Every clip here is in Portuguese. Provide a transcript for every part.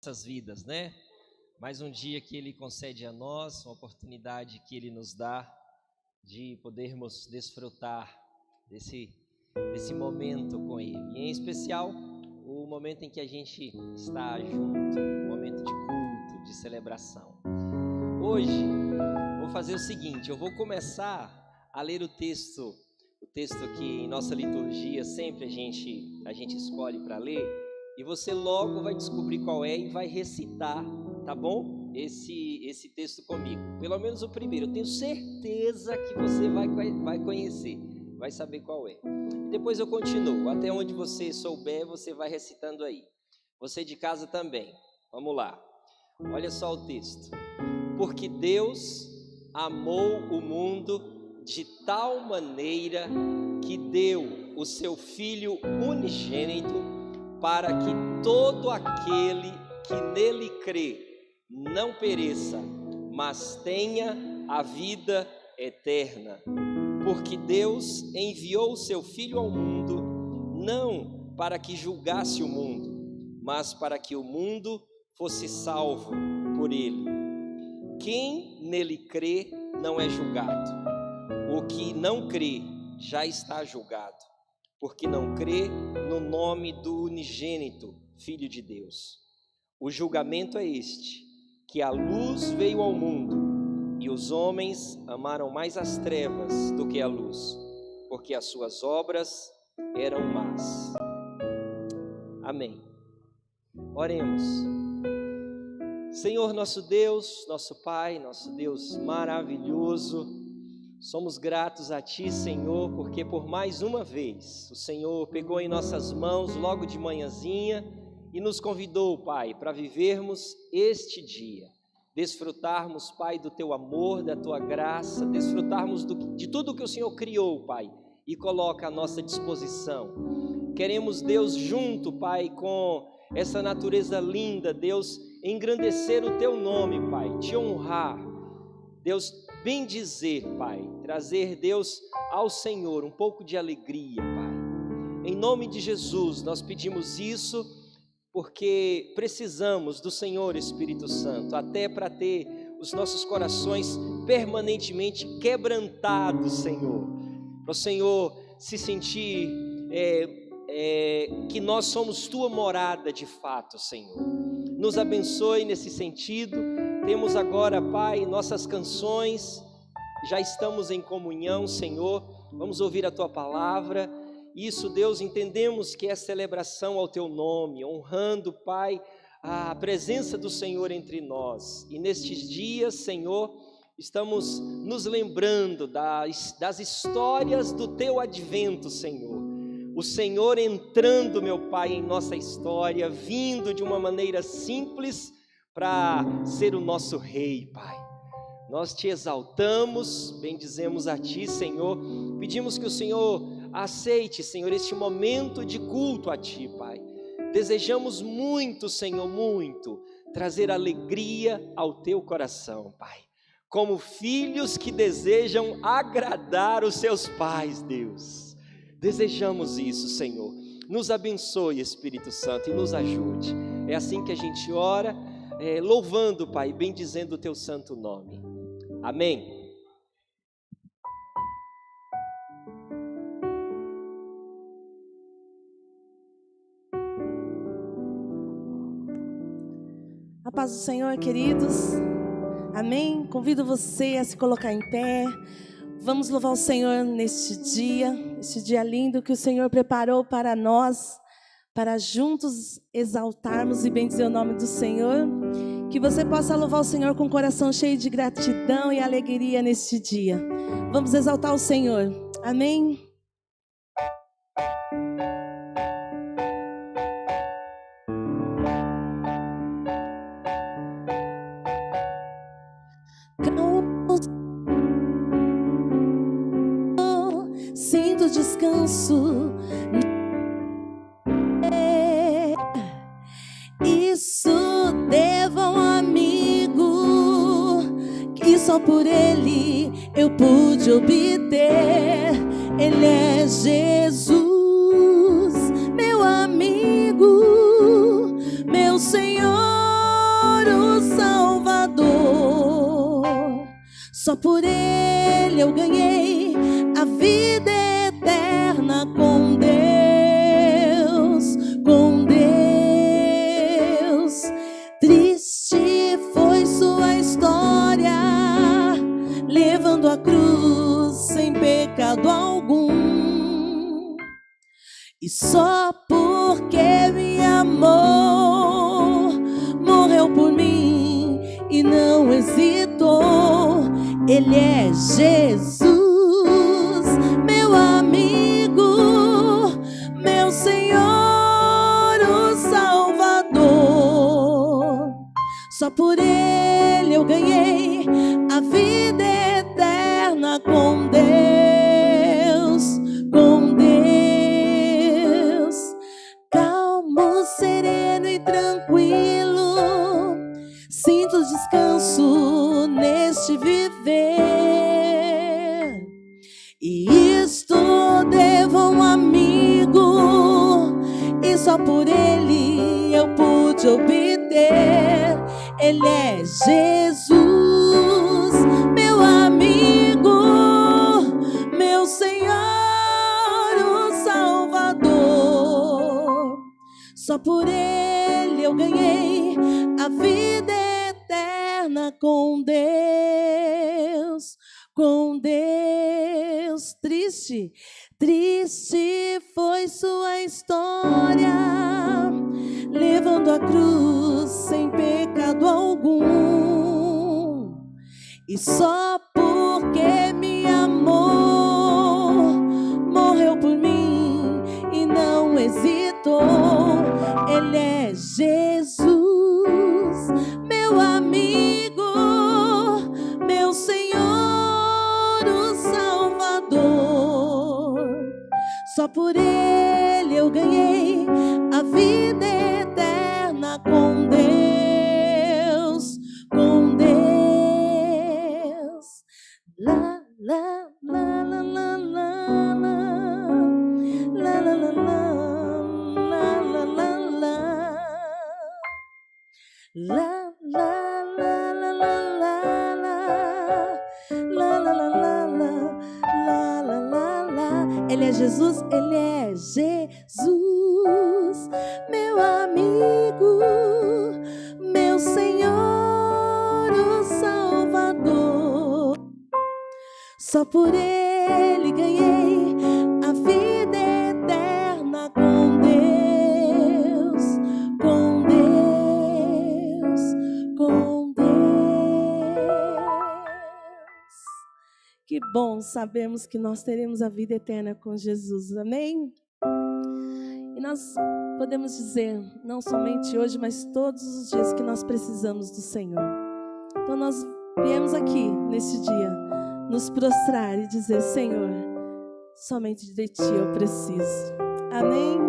nossas vidas, né? Mais um dia que Ele concede a nós, uma oportunidade que Ele nos dá de podermos desfrutar desse momento com Ele. E em especial, o momento em que a gente está junto, um momento de culto, de celebração. Hoje, vou fazer o seguinte, eu vou começar a ler o texto que em nossa liturgia sempre a gente escolhe para ler, e você logo vai descobrir qual é e vai recitar, tá bom? Esse texto comigo, pelo menos o primeiro. Eu tenho certeza que você vai conhecer, vai saber qual é. Depois eu continuo, até onde você souber, você vai recitando aí. Você de casa também, vamos lá. Olha só o texto. Porque Deus amou o mundo de tal maneira que deu o seu Filho unigênito, para que todo aquele que nele crê não pereça, mas tenha a vida eterna. Porque Deus enviou o seu Filho ao mundo, não para que julgasse o mundo, mas para que o mundo fosse salvo por ele. Quem nele crê não é julgado. O que não crê já está julgado, porque não crê no nome do unigênito Filho de Deus. O julgamento é este, que a luz veio ao mundo, e os homens amaram mais as trevas do que a luz, porque as suas obras eram más. Amém. Oremos. Senhor nosso Deus, nosso Pai, nosso Deus maravilhoso, somos gratos a Ti, Senhor, porque por mais uma vez o Senhor pegou em nossas mãos logo de manhãzinha e nos convidou, Pai, para vivermos este dia, desfrutarmos, Pai, do Teu amor, da Tua graça, desfrutarmos de tudo que o Senhor criou, Pai, e coloca à nossa disposição. Queremos, Deus, junto, Pai, com essa natureza linda, Deus, engrandecer o Teu nome, Pai, Te honrar, Deus, bendizer, Pai, trazer, Deus, ao Senhor um pouco de alegria, Pai. Em nome de Jesus, nós pedimos isso porque precisamos do Senhor Espírito Santo, até para ter os nossos corações permanentemente quebrantados, Senhor, para o Senhor se sentir que nós somos Tua morada de fato, Senhor. Nos abençoe nesse sentido. Temos agora, Pai, nossas canções, já estamos em comunhão, Senhor, vamos ouvir a Tua palavra. Isso, Deus, entendemos que é celebração ao Teu nome, honrando, Pai, a presença do Senhor entre nós. E nestes dias, Senhor, estamos nos lembrando das histórias do Teu advento, Senhor. O Senhor entrando, meu Pai, em nossa história, vindo de uma maneira simples para ser o nosso Rei, Pai. Nós Te exaltamos, bendizemos a Ti, Senhor. Pedimos que o Senhor aceite, Senhor, este momento de culto a Ti, Pai. Desejamos muito, Senhor, muito, trazer alegria ao Teu coração, Pai. Como filhos que desejam agradar os seus pais, Deus. Desejamos isso, Senhor. Nos abençoe, Espírito Santo, e nos ajude. É assim que a gente ora, louvando, Pai, bendizendo o Teu santo nome. Amém. A paz do Senhor, queridos. Amém. Convido você a se colocar em pé. Vamos louvar o Senhor neste dia lindo que o Senhor preparou para nós, para juntos exaltarmos e bendizer o nome do Senhor. Que você possa louvar o Senhor com o coração cheio de gratidão e alegria neste dia. Vamos exaltar o Senhor. Amém. Sinto descanso. Isso devo a um amigo que só por ele eu pude obter. Ele é Jesus, meu amigo, meu Senhor. Só por Ele eu ganhei a vida eterna com Deus, com Deus. Triste foi sua história, levando a cruz sem pecado algum. E só porque me amou, morreu por mim e não hesitou. Ele é Jesus, meu amigo, meu Senhor, o Salvador. Só por Ele eu ganhei a vida eterna com Deus, com Deus. Calmo, sereno e tranquilo, sinto descanso neste viver. E isto devo a um amigo, e só por Ele eu pude obter. Ele é Jesus, meu amigo, meu Senhor, o Salvador. Só por Ele eu ganhei a vida eterna com Deus, com Deus. Triste, triste foi sua história, levando a cruz sem pecado algum. E só porque me amou, morreu por mim e não hesitou. Ele é Jesus, meu amigo, meu Senhor, o Salvador. Só por Ele eu ganhei a vida eterna com Deus, com Deus. La la la la la la la la la la. La la la la la la la la la la la la la. Ele é Jesus, Ele é Jesus, meu amigo, meu Senhor, o Salvador. Só por Ele ganhei a vida eterna com Deus, com Deus, com Deus. Que bom sabermos que nós teremos a vida eterna com Jesus, amém? E nós podemos dizer, não somente hoje, mas todos os dias, que nós precisamos do Senhor. Então nós viemos aqui nesse dia nos prostrar e dizer: Senhor, somente de Ti eu preciso, amém?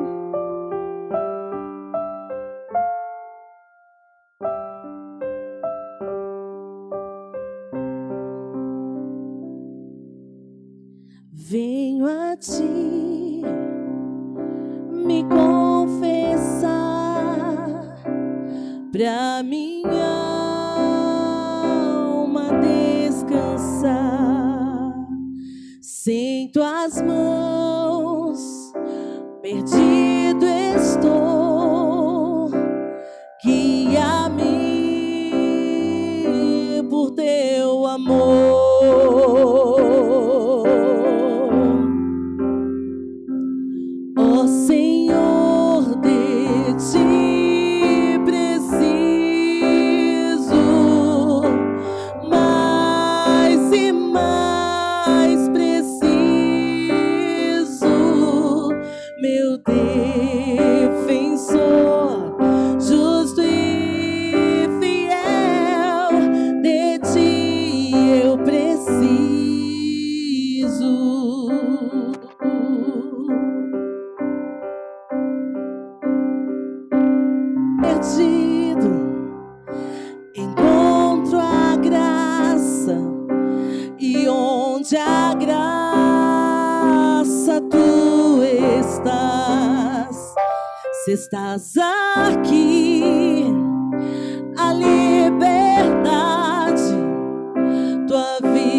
Venho a Ti me confessar, pra minha alma descansar. Sem Tuas mãos perdido estou, guia-me por Teu amor. Encontro a graça, e onde a graça Tu estás. Se estás aqui, a liberdade, Tua vida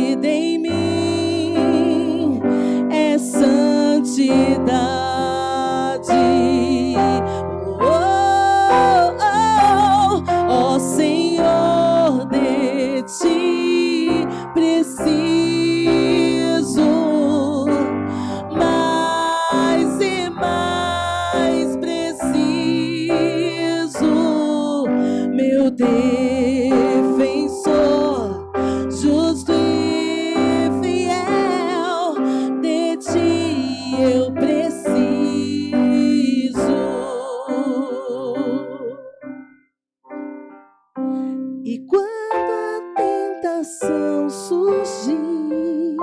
E quando a tentação surgir,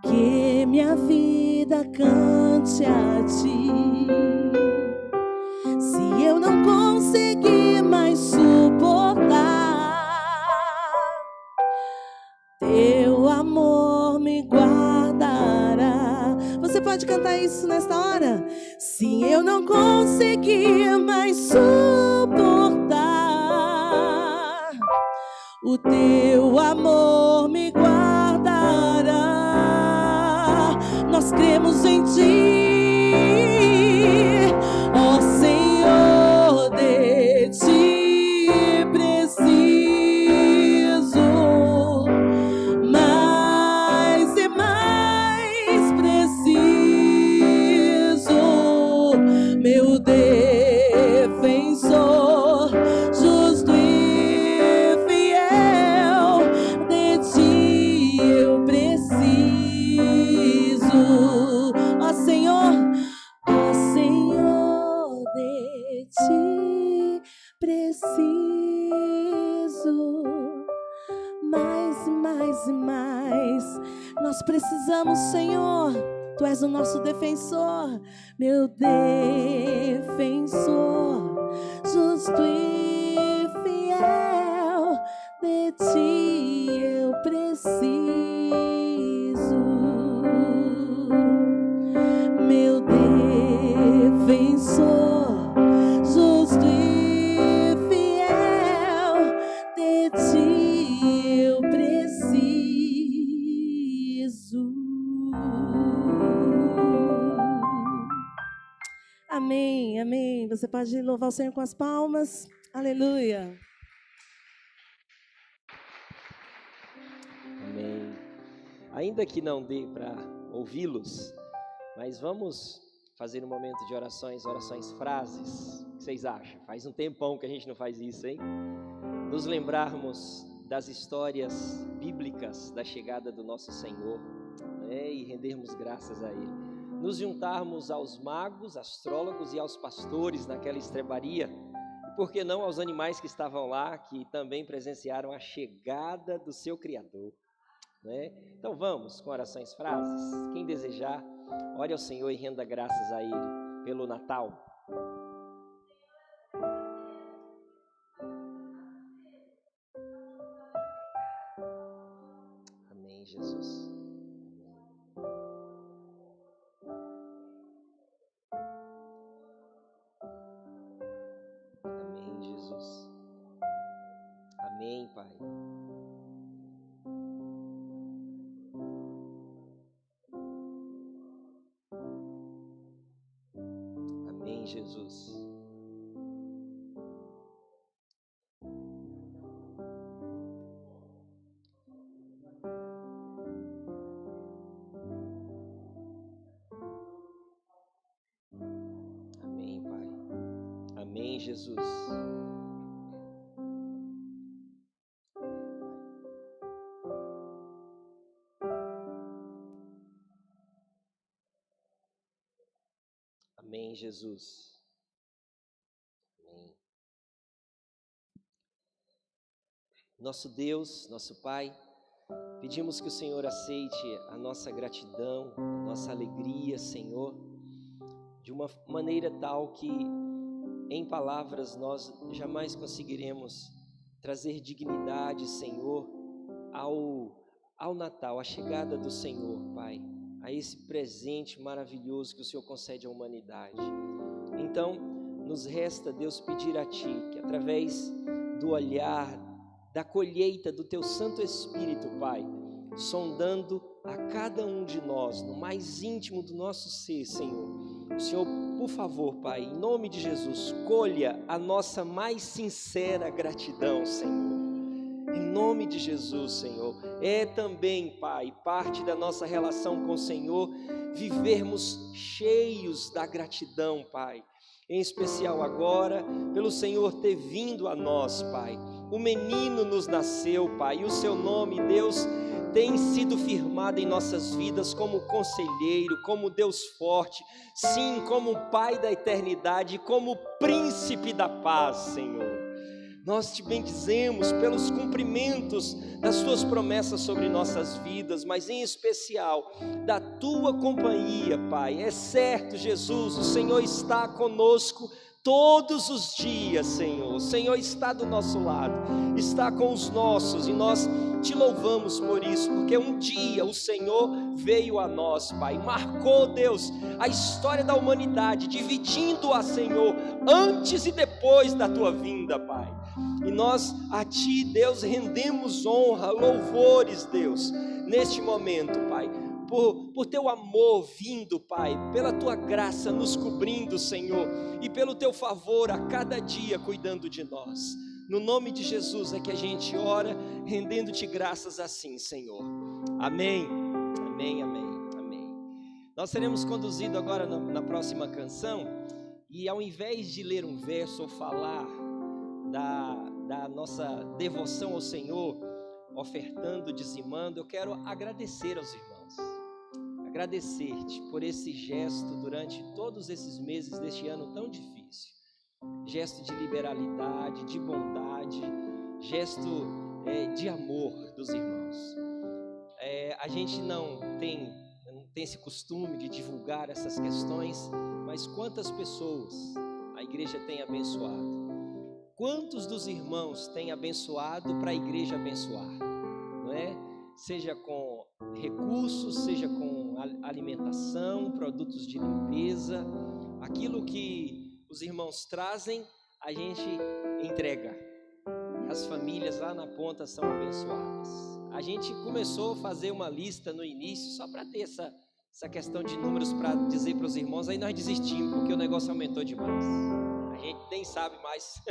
que minha vida cante a ti. Se eu não conseguir mais suportar, teu amor me guardará. Você pode cantar isso nesta hora? Se eu não conseguir mais suportar, o teu amor me guardará. Nós cremos em ti, ó Senhor, de ti preciso, mais e mais preciso, meu defensor, justo e fiel, de ti eu preciso, ó Senhor, de ti preciso, mais e mais e mais. Nós precisamos, Senhor. Tu és o nosso defensor, meu defensor, justo e fiel, de ti eu preciso, meu defensor, justo e fiel, de ti eu preciso. Amém, amém. Você pode louvar o Senhor com as palmas. Aleluia. Amém. Ainda que não dê para ouvi-los, mas vamos fazer um momento de orações frases. O que vocês acham? Faz um tempão que a gente não faz isso, hein? Nos lembrarmos das histórias bíblicas da chegada do nosso Senhor, né? E rendermos graças a Ele. Nos juntarmos aos magos, astrólogos e aos pastores naquela estrebaria, e por que não aos animais que estavam lá, que também presenciaram a chegada do seu Criador, né? Então vamos com orações frases. Quem desejar, ore ao Senhor e renda graças a Ele pelo Natal. Amém, Jesus. Amém, Jesus. Amém, Pai. Amém, Jesus. Amém, Pai. Amém, Jesus. Amém, Jesus. Amém. Nosso Deus, nosso Pai, pedimos que o Senhor aceite a nossa gratidão, a nossa alegria, Senhor, de uma maneira tal que, em palavras, nós jamais conseguiremos trazer dignidade, Senhor, ao Natal, à chegada do Senhor, Pai, a esse presente maravilhoso que o Senhor concede à humanidade. Então, nos resta, Deus, pedir a Ti que, através do olhar, da colheita do Teu Santo Espírito, Pai, sondando a cada um de nós, no mais íntimo do nosso ser, Senhor, o Senhor, por favor, Pai, em nome de Jesus, colha a nossa mais sincera gratidão, Senhor. Em nome de Jesus, Senhor. É também, Pai, parte da nossa relação com o Senhor, vivermos cheios da gratidão, Pai. Em especial agora, pelo Senhor ter vindo a nós, Pai. O menino nos nasceu, Pai, e o seu nome, Deus, tem sido firmado em nossas vidas como conselheiro, como Deus forte, sim, como Pai da eternidade, como príncipe da paz, Senhor. Nós te bendizemos pelos cumprimentos das tuas promessas sobre nossas vidas, mas em especial da tua companhia, Pai. É certo, Jesus, o Senhor está conosco todos os dias, Senhor. O Senhor está do nosso lado, está com os nossos, e nós te louvamos por isso, porque um dia o Senhor veio a nós, Pai, marcou, Deus, a história da humanidade, dividindo-a, Senhor, antes e depois da tua vinda, Pai. E nós a ti, Deus, rendemos honra, louvores, Deus, neste momento, Pai, por teu amor vindo, Pai, pela tua graça nos cobrindo, Senhor, e pelo teu favor a cada dia cuidando de nós. No nome de Jesus é que a gente ora, rendendo-te graças assim, Senhor. Amém, amém, amém, amém. Nós seremos conduzidos agora na próxima canção, e ao invés de ler um verso ou falar da nossa devoção ao Senhor, ofertando, dizimando, eu quero agradecer aos irmãos. Agradecer-te por esse gesto durante todos esses meses deste ano tão difícil. Gesto de liberalidade, de bondade, gesto de amor dos irmãos. A gente não tem esse costume de divulgar essas questões, mas quantas pessoas a igreja tem abençoado? Quantos dos irmãos têm abençoado para a igreja abençoar? Não é? Seja com recursos, seja com alimentação, produtos de limpeza, aquilo que os irmãos trazem, a gente entrega. E as famílias lá na ponta são abençoadas. A gente começou a fazer uma lista no início, só para ter essa questão de números, para dizer para os irmãos, aí nós desistimos, porque o negócio aumentou demais. A gente nem sabe mais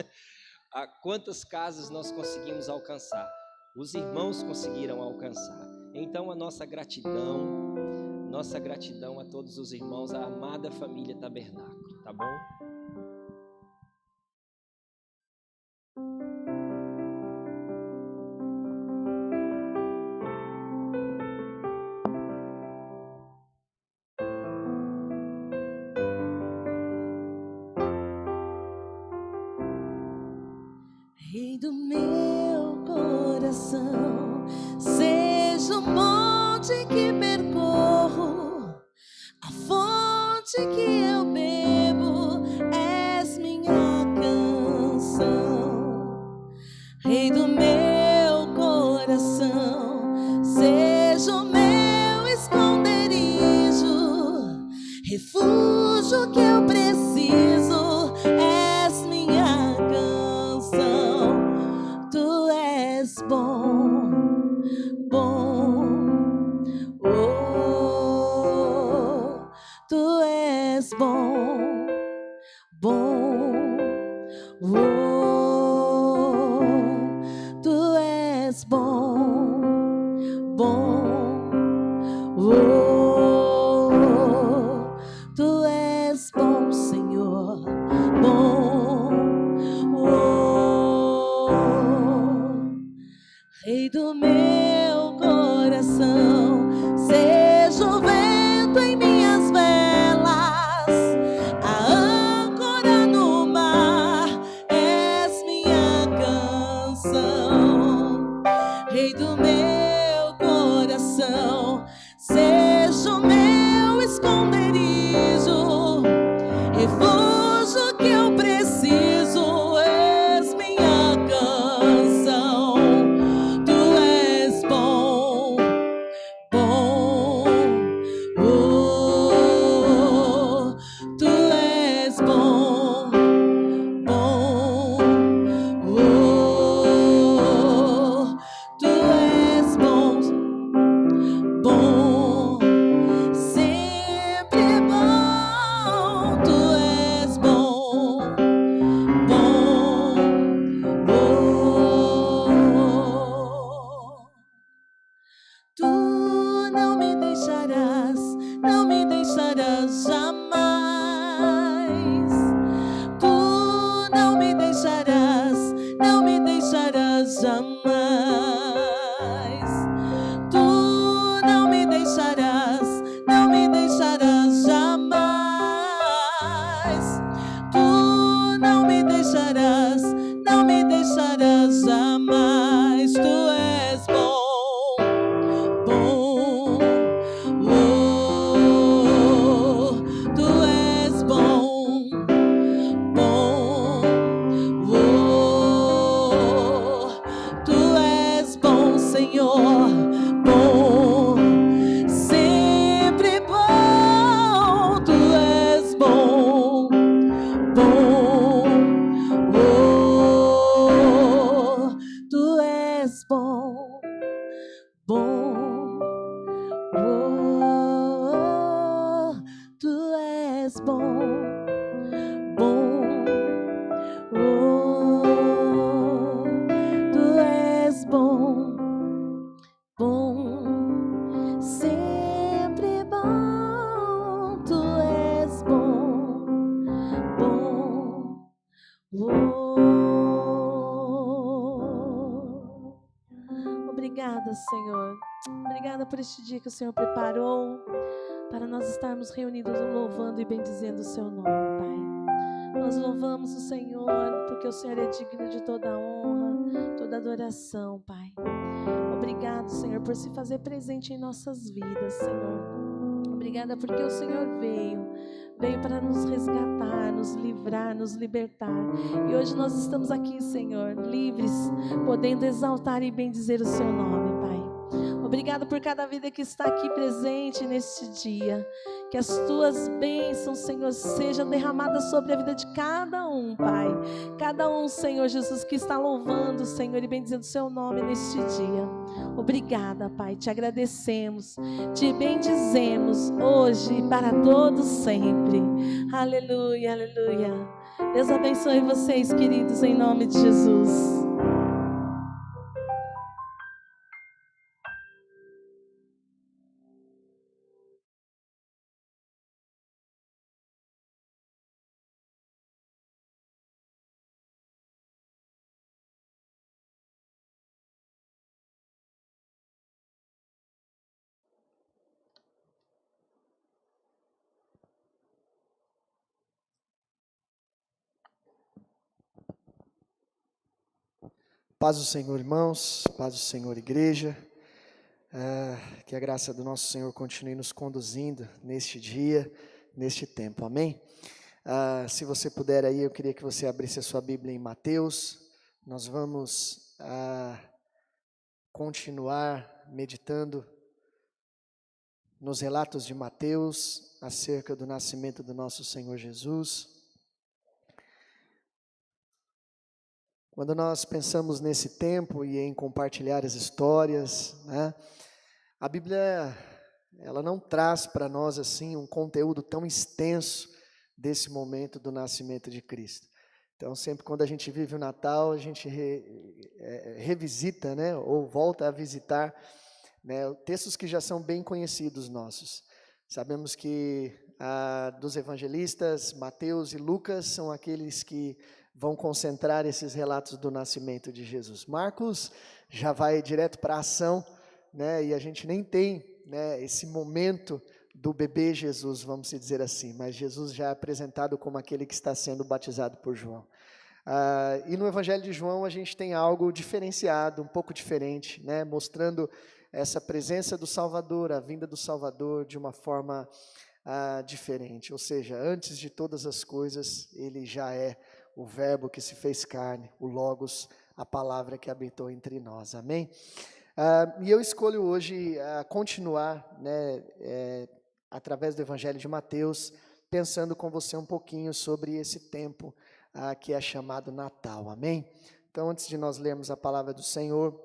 a quantas casas nós conseguimos alcançar. Os irmãos conseguiram alcançar. Então a nossa gratidão a todos os irmãos, a amada família Tabernáculo, tá bom? Rei do meu coração, seja o monte que percorro, a fonte que eu bebo, és minha canção. Rei do meu coração, seja o meu esconderijo, refúgio que eu preciso, és minha canção. Tu és bom, bom, oh, tu és bom, bom, oh, tu és bom, bom, oh, tu és bom, Senhor, bom, oh, Rei do meu coração, seja o vento em minhas velas, a âncora no mar, és minha canção. Rei do meu coração, seja o meu esconderijo, refúgio que eu preciso, és minha canção. Tu és Obrigada, Senhor. Obrigada por este dia que o Senhor preparou para nós estarmos reunidos louvando e bendizendo o Seu nome, Pai. Nós louvamos o Senhor porque o Senhor é digno de toda honra, toda adoração, Pai. Obrigado, Senhor, por se fazer presente em nossas vidas, Senhor. Obrigada porque o Senhor veio para nos resgatar, nos livrar, nos libertar. E hoje nós estamos aqui, Senhor, livres, podendo exaltar e bendizer o Seu nome, Pai. Obrigado por cada vida que está aqui presente neste dia. Que as Tuas bênçãos, Senhor, sejam derramadas sobre a vida de cada um, Pai. Cada um, Senhor Jesus, que está louvando, Senhor, e bendizendo o Seu nome neste dia. Obrigada, Pai. Te agradecemos, te bendizemos hoje e para todos sempre. Aleluia, aleluia. Deus abençoe vocês, queridos, em nome de Jesus. Paz do Senhor, irmãos, paz do Senhor, igreja, que a graça do nosso Senhor continue nos conduzindo neste dia, neste tempo, amém? Se você puder aí, eu queria que você abrisse a sua Bíblia em Mateus. Nós vamos continuar meditando nos relatos de Mateus acerca do nascimento do nosso Senhor Jesus. Quando nós pensamos nesse tempo e em compartilhar as histórias, né, a Bíblia, ela não traz para nós assim um conteúdo tão extenso desse momento do nascimento de Cristo. Então, sempre quando a gente vive o Natal, a gente revisita, né, ou volta a visitar, né, textos que já são bem conhecidos nossos. Sabemos que dos evangelistas, Mateus e Lucas são aqueles que vão concentrar esses relatos do nascimento de Jesus. Marcos já vai direto para a ação, né, e a gente nem tem, né, esse momento do bebê Jesus, vamos dizer assim, mas Jesus já é apresentado como aquele que está sendo batizado por João. E no Evangelho de João a gente tem algo diferenciado, um pouco diferente, né, mostrando essa presença do Salvador, a vinda do Salvador de uma forma diferente, ou seja, antes de todas as coisas, ele já é o verbo que se fez carne, o Logos, a palavra que habitou entre nós, amém? E eu escolho hoje continuar, né, através do Evangelho de Mateus, pensando com você um pouquinho sobre esse tempo que é chamado Natal, amém? Então, antes de nós lermos a palavra do Senhor,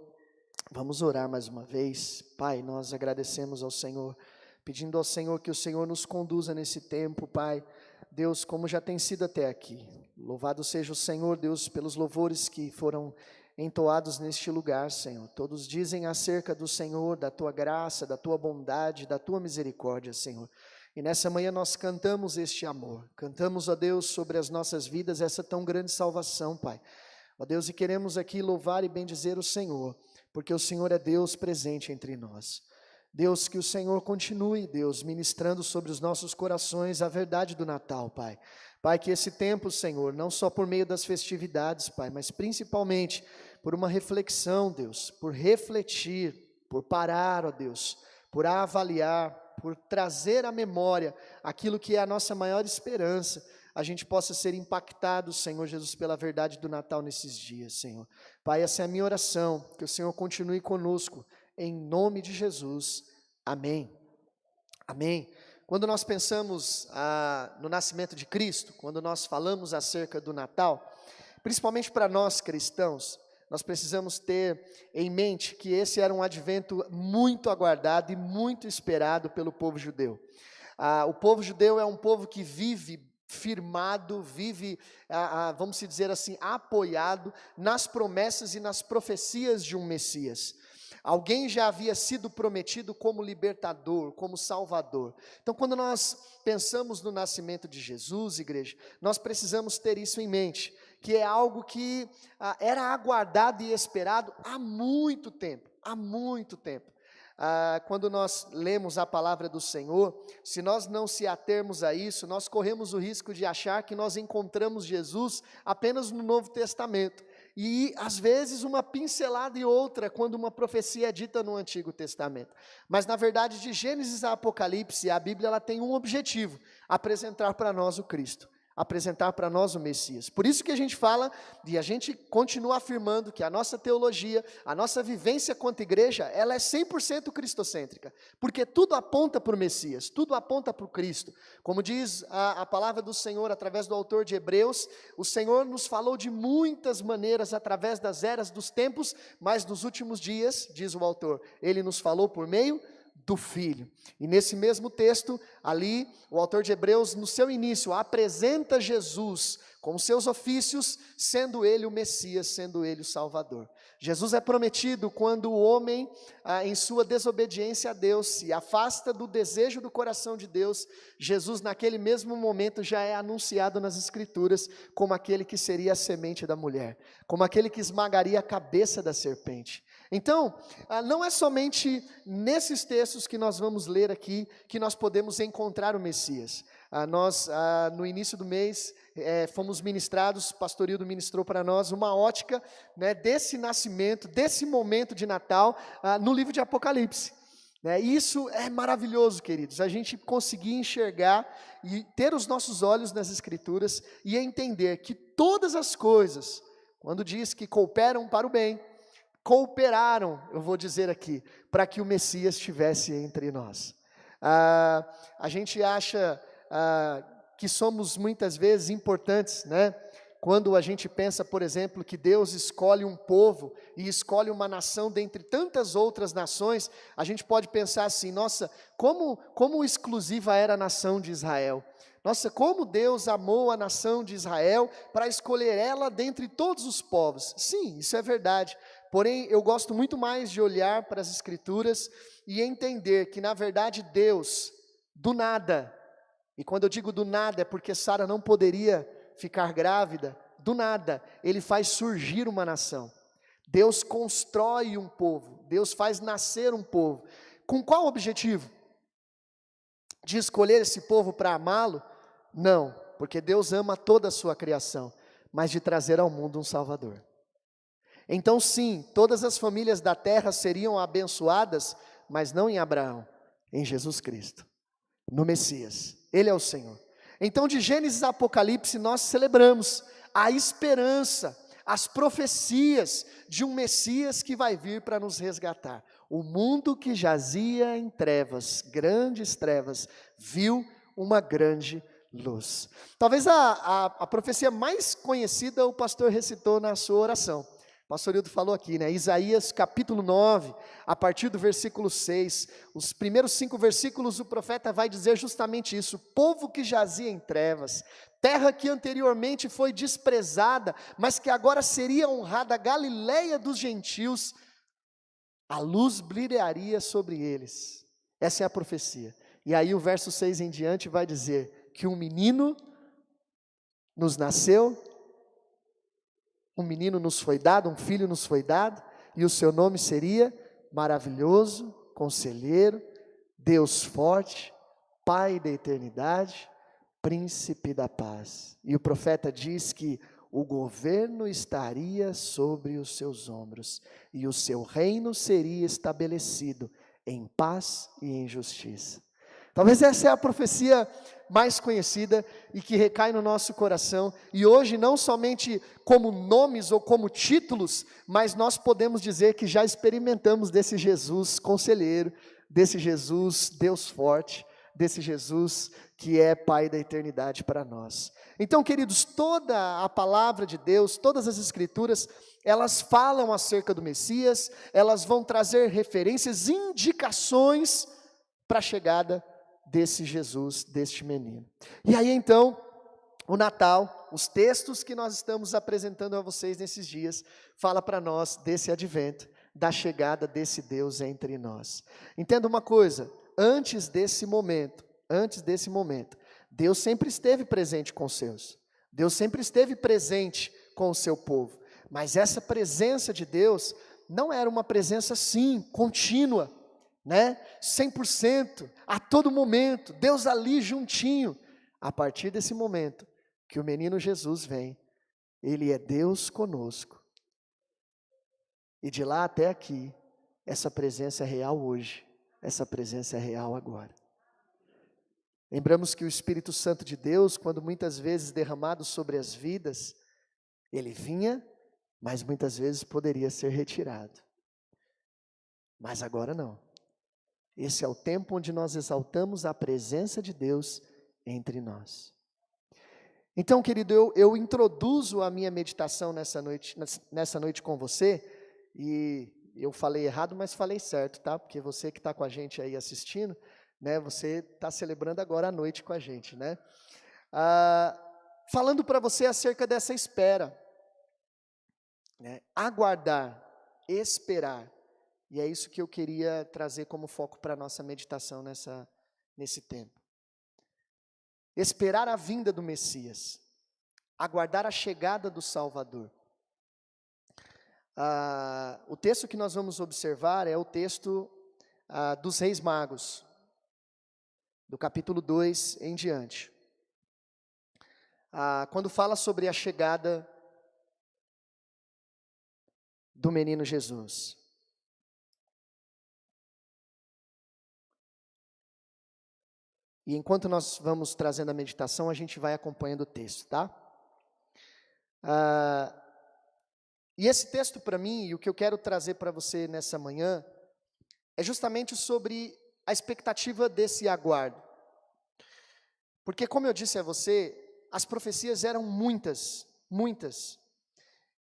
vamos orar mais uma vez. Pai, nós agradecemos ao Senhor, pedindo ao Senhor que o Senhor nos conduza nesse tempo, Pai, Deus, como já tem sido até aqui. Louvado seja o Senhor, Deus, pelos louvores que foram entoados neste lugar, Senhor. Todos dizem acerca do Senhor, da Tua graça, da Tua bondade, da Tua misericórdia, Senhor. E nessa manhã nós cantamos este amor. Cantamos, ó Deus, sobre as nossas vidas essa tão grande salvação, Pai. Ó Deus, e queremos aqui louvar e bendizer o Senhor, porque o Senhor é Deus presente entre nós. Deus, que o Senhor continue, Deus, ministrando sobre os nossos corações a verdade do Natal, Pai. Pai, que esse tempo, Senhor, não só por meio das festividades, Pai, mas principalmente por uma reflexão, Deus, por refletir, por parar, ó Deus, por avaliar, por trazer à memória aquilo que é a nossa maior esperança, a gente possa ser impactado, Senhor Jesus, pela verdade do Natal nesses dias, Senhor. Pai, essa é a minha oração, que o Senhor continue conosco, em nome de Jesus, amém. Amém. Quando nós pensamos no nascimento de Cristo, quando nós falamos acerca do Natal, principalmente para nós cristãos, nós precisamos ter em mente que esse era um advento muito aguardado e muito esperado pelo povo judeu. O povo judeu é um povo que vive firmado, vive, vamos dizer assim, apoiado nas promessas e nas profecias de um Messias. Alguém já havia sido prometido como libertador, como salvador. Então, quando nós pensamos no nascimento de Jesus, igreja, nós precisamos ter isso em mente, que é algo que era aguardado e esperado há muito tempo. há muito tempo. Quando nós lemos a palavra do Senhor, se nós não se atermos a isso, nós corremos o risco de achar que nós encontramos Jesus apenas no Novo Testamento. E, às vezes, uma pincelada e outra, quando uma profecia é dita no Antigo Testamento. Mas, na verdade, de Gênesis a Apocalipse, a Bíblia ela tem um objetivo: apresentar para nós o Cristo, apresentar para nós o Messias. Por isso que a gente fala, e a gente continua afirmando que a nossa teologia, a nossa vivência quanto igreja, ela é 100% cristocêntrica, porque tudo aponta para o Messias, tudo aponta para o Cristo. Como diz a palavra do Senhor através do autor de Hebreus, o Senhor nos falou de muitas maneiras através das eras dos tempos, mas nos últimos dias, diz o autor, Ele nos falou por meio do Filho. E nesse mesmo texto, ali, o autor de Hebreus, no seu início, apresenta Jesus com seus ofícios, sendo Ele o Messias, sendo Ele o Salvador. Jesus é prometido quando o homem, em sua desobediência a Deus, se afasta do desejo do coração de Deus. Jesus, naquele mesmo momento, já é anunciado nas Escrituras como aquele que seria a semente da mulher, como aquele que esmagaria a cabeça da serpente. Então, não é somente nesses textos que nós vamos ler aqui que nós podemos encontrar o Messias. Nós, no início do mês, fomos ministrados, o pastor Hildo ministrou para nós uma ótica, né, desse nascimento, desse momento de Natal, no livro de Apocalipse. E isso é maravilhoso, queridos, a gente conseguir enxergar e ter os nossos olhos nas Escrituras e entender que todas as coisas, quando diz que cooperam para o bem, cooperaram, eu vou dizer aqui, para que o Messias estivesse entre nós. A gente acha que somos muitas vezes importantes, né? Quando a gente pensa, por exemplo, que Deus escolhe um povo e escolhe uma nação dentre tantas outras nações, a gente pode pensar assim: nossa, como exclusiva era a nação de Israel. Nossa, como Deus amou a nação de Israel para escolher ela dentre todos os povos. Sim, isso é verdade. Porém, eu gosto muito mais de olhar para as Escrituras e entender que, na verdade, Deus, do nada, e quando eu digo do nada é porque Sara não poderia ficar grávida, do nada, Ele faz surgir uma nação. Deus constrói um povo, Deus faz nascer um povo. Com qual objetivo? De escolher esse povo para amá-lo? Não, porque Deus ama toda a sua criação, mas de trazer ao mundo um Salvador. Então sim, todas as famílias da terra seriam abençoadas, mas não em Abraão, em Jesus Cristo, no Messias, Ele é o Senhor. Então de Gênesis a Apocalipse nós celebramos a esperança, as profecias de um Messias que vai vir para nos resgatar. O mundo que jazia em trevas, grandes trevas, viu uma grande luz. Talvez a profecia mais conhecida o pastor recitou na sua oração. O pastor Hildo falou aqui, né? Isaías capítulo 9, a partir do versículo 6, os primeiros 5 versículos o profeta vai dizer justamente isso: povo que jazia em trevas, terra que anteriormente foi desprezada, mas que agora seria honrada, Galileia dos gentios, a luz brilharia sobre eles. Essa é a profecia. E aí o verso 6 em diante vai dizer que um menino nos nasceu, um menino nos foi dado, um filho nos foi dado, e o seu nome seria Maravilhoso, Conselheiro, Deus Forte, Pai da Eternidade, Príncipe da Paz. E o profeta diz que o governo estaria sobre os seus ombros, e o seu reino seria estabelecido em paz e em justiça. Talvez essa é a profecia mais conhecida e que recai no nosso coração, e hoje não somente como nomes ou como títulos, mas nós podemos dizer que já experimentamos desse Jesus conselheiro, desse Jesus Deus forte, desse Jesus que é Pai da eternidade para nós. Então, queridos, toda a palavra de Deus, todas as Escrituras, elas falam acerca do Messias, elas vão trazer referências, indicações para a chegada desse Jesus, deste menino. E aí então, o Natal, os textos que nós estamos apresentando a vocês nesses dias, fala para nós desse advento, da chegada desse Deus entre nós. Entenda uma coisa, antes desse momento, Deus sempre esteve presente com os seus, Deus sempre esteve presente com o seu povo, mas essa presença de Deus não era uma presença sim, contínua, né? 100%, a todo momento, Deus ali juntinho. A partir desse momento que o menino Jesus vem, Ele é Deus conosco. E de lá até aqui, essa presença é real hoje, essa presença é real agora. Lembramos que o Espírito Santo de Deus, quando muitas vezes derramado sobre as vidas, ele vinha, mas muitas vezes poderia ser retirado. Mas agora não. Esse é o tempo onde nós exaltamos a presença de Deus entre nós. Então, querido, eu introduzo a minha meditação nessa noite com você, e eu falei errado, mas falei certo, tá? Porque você que está com a gente aí assistindo, né, você está celebrando agora a noite com a gente, né? Falando para você acerca dessa espera, né? Aguardar, esperar, e é isso que eu queria trazer como foco para a nossa meditação nesse tempo. Esperar a vinda do Messias, aguardar a chegada do Salvador. O texto que nós vamos observar é o texto dos Reis Magos, do capítulo 2 em diante. Quando fala sobre a chegada do menino Jesus. E enquanto nós vamos trazendo a meditação, a gente vai acompanhando o texto, tá? E esse texto para mim, e o que eu quero trazer para você nessa manhã, é justamente sobre a expectativa desse aguardo. Porque, como eu disse a você, as profecias eram muitas, muitas.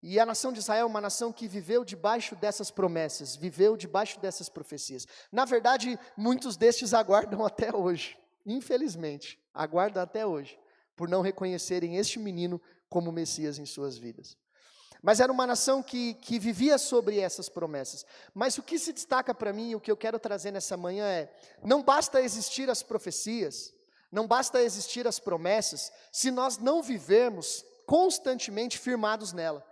E a nação de Israel é uma nação que viveu debaixo dessas promessas, viveu debaixo dessas profecias. Na verdade, muitos destes aguardam até hoje, infelizmente, aguardam até hoje, por não reconhecerem este menino como Messias em suas vidas. Mas era uma nação que vivia sobre essas promessas. Mas o que se destaca para mim, o que eu quero trazer nessa manhã é, não basta existir as profecias, não basta existir as promessas, se nós não vivermos constantemente firmados nela.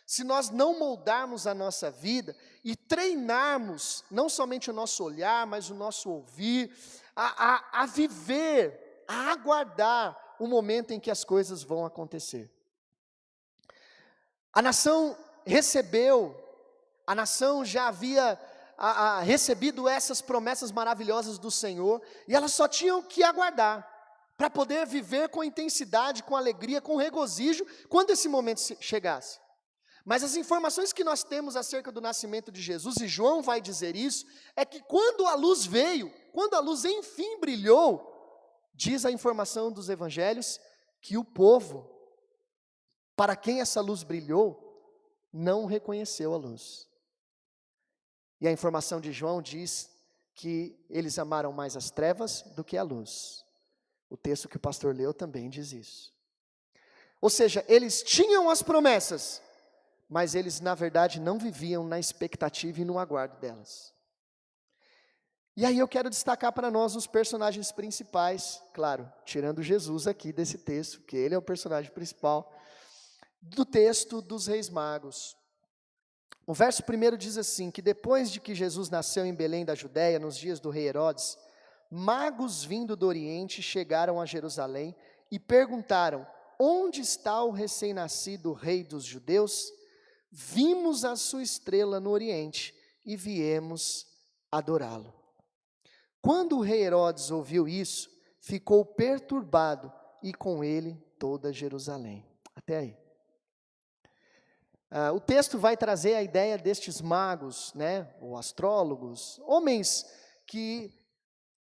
Se nós não moldarmos a nossa vida e treinarmos, não somente o nosso olhar, mas o nosso ouvir, a viver, a aguardar o momento em que as coisas vão acontecer. A nação já havia recebido essas promessas maravilhosas do Senhor, e elas só tinham que aguardar, para poder viver com intensidade, com alegria, com regozijo, quando esse momento chegasse. Mas as informações que nós temos acerca do nascimento de Jesus, e João vai dizer isso, é que quando a luz veio, quando a luz enfim brilhou, diz a informação dos evangelhos, que o povo, para quem essa luz brilhou, não reconheceu a luz. E a informação de João diz que eles amaram mais as trevas do que a luz. O texto que o pastor leu também diz isso. Ou seja, eles tinham as promessas, mas eles na verdade não viviam na expectativa e no aguardo delas. E aí eu quero destacar para nós os personagens principais, claro, tirando Jesus aqui desse texto, que ele é o personagem principal, do texto dos Reis Magos. O verso 1 diz assim, que depois de que Jesus nasceu em Belém da Judéia, nos dias do rei Herodes, magos vindo do Oriente chegaram a Jerusalém e perguntaram, onde está o recém-nascido rei dos judeus? Vimos a sua estrela no Oriente e viemos adorá-lo. Quando o rei Herodes ouviu isso, ficou perturbado e com ele toda Jerusalém. Até aí. O texto vai trazer a ideia destes magos, né, ou astrólogos, homens que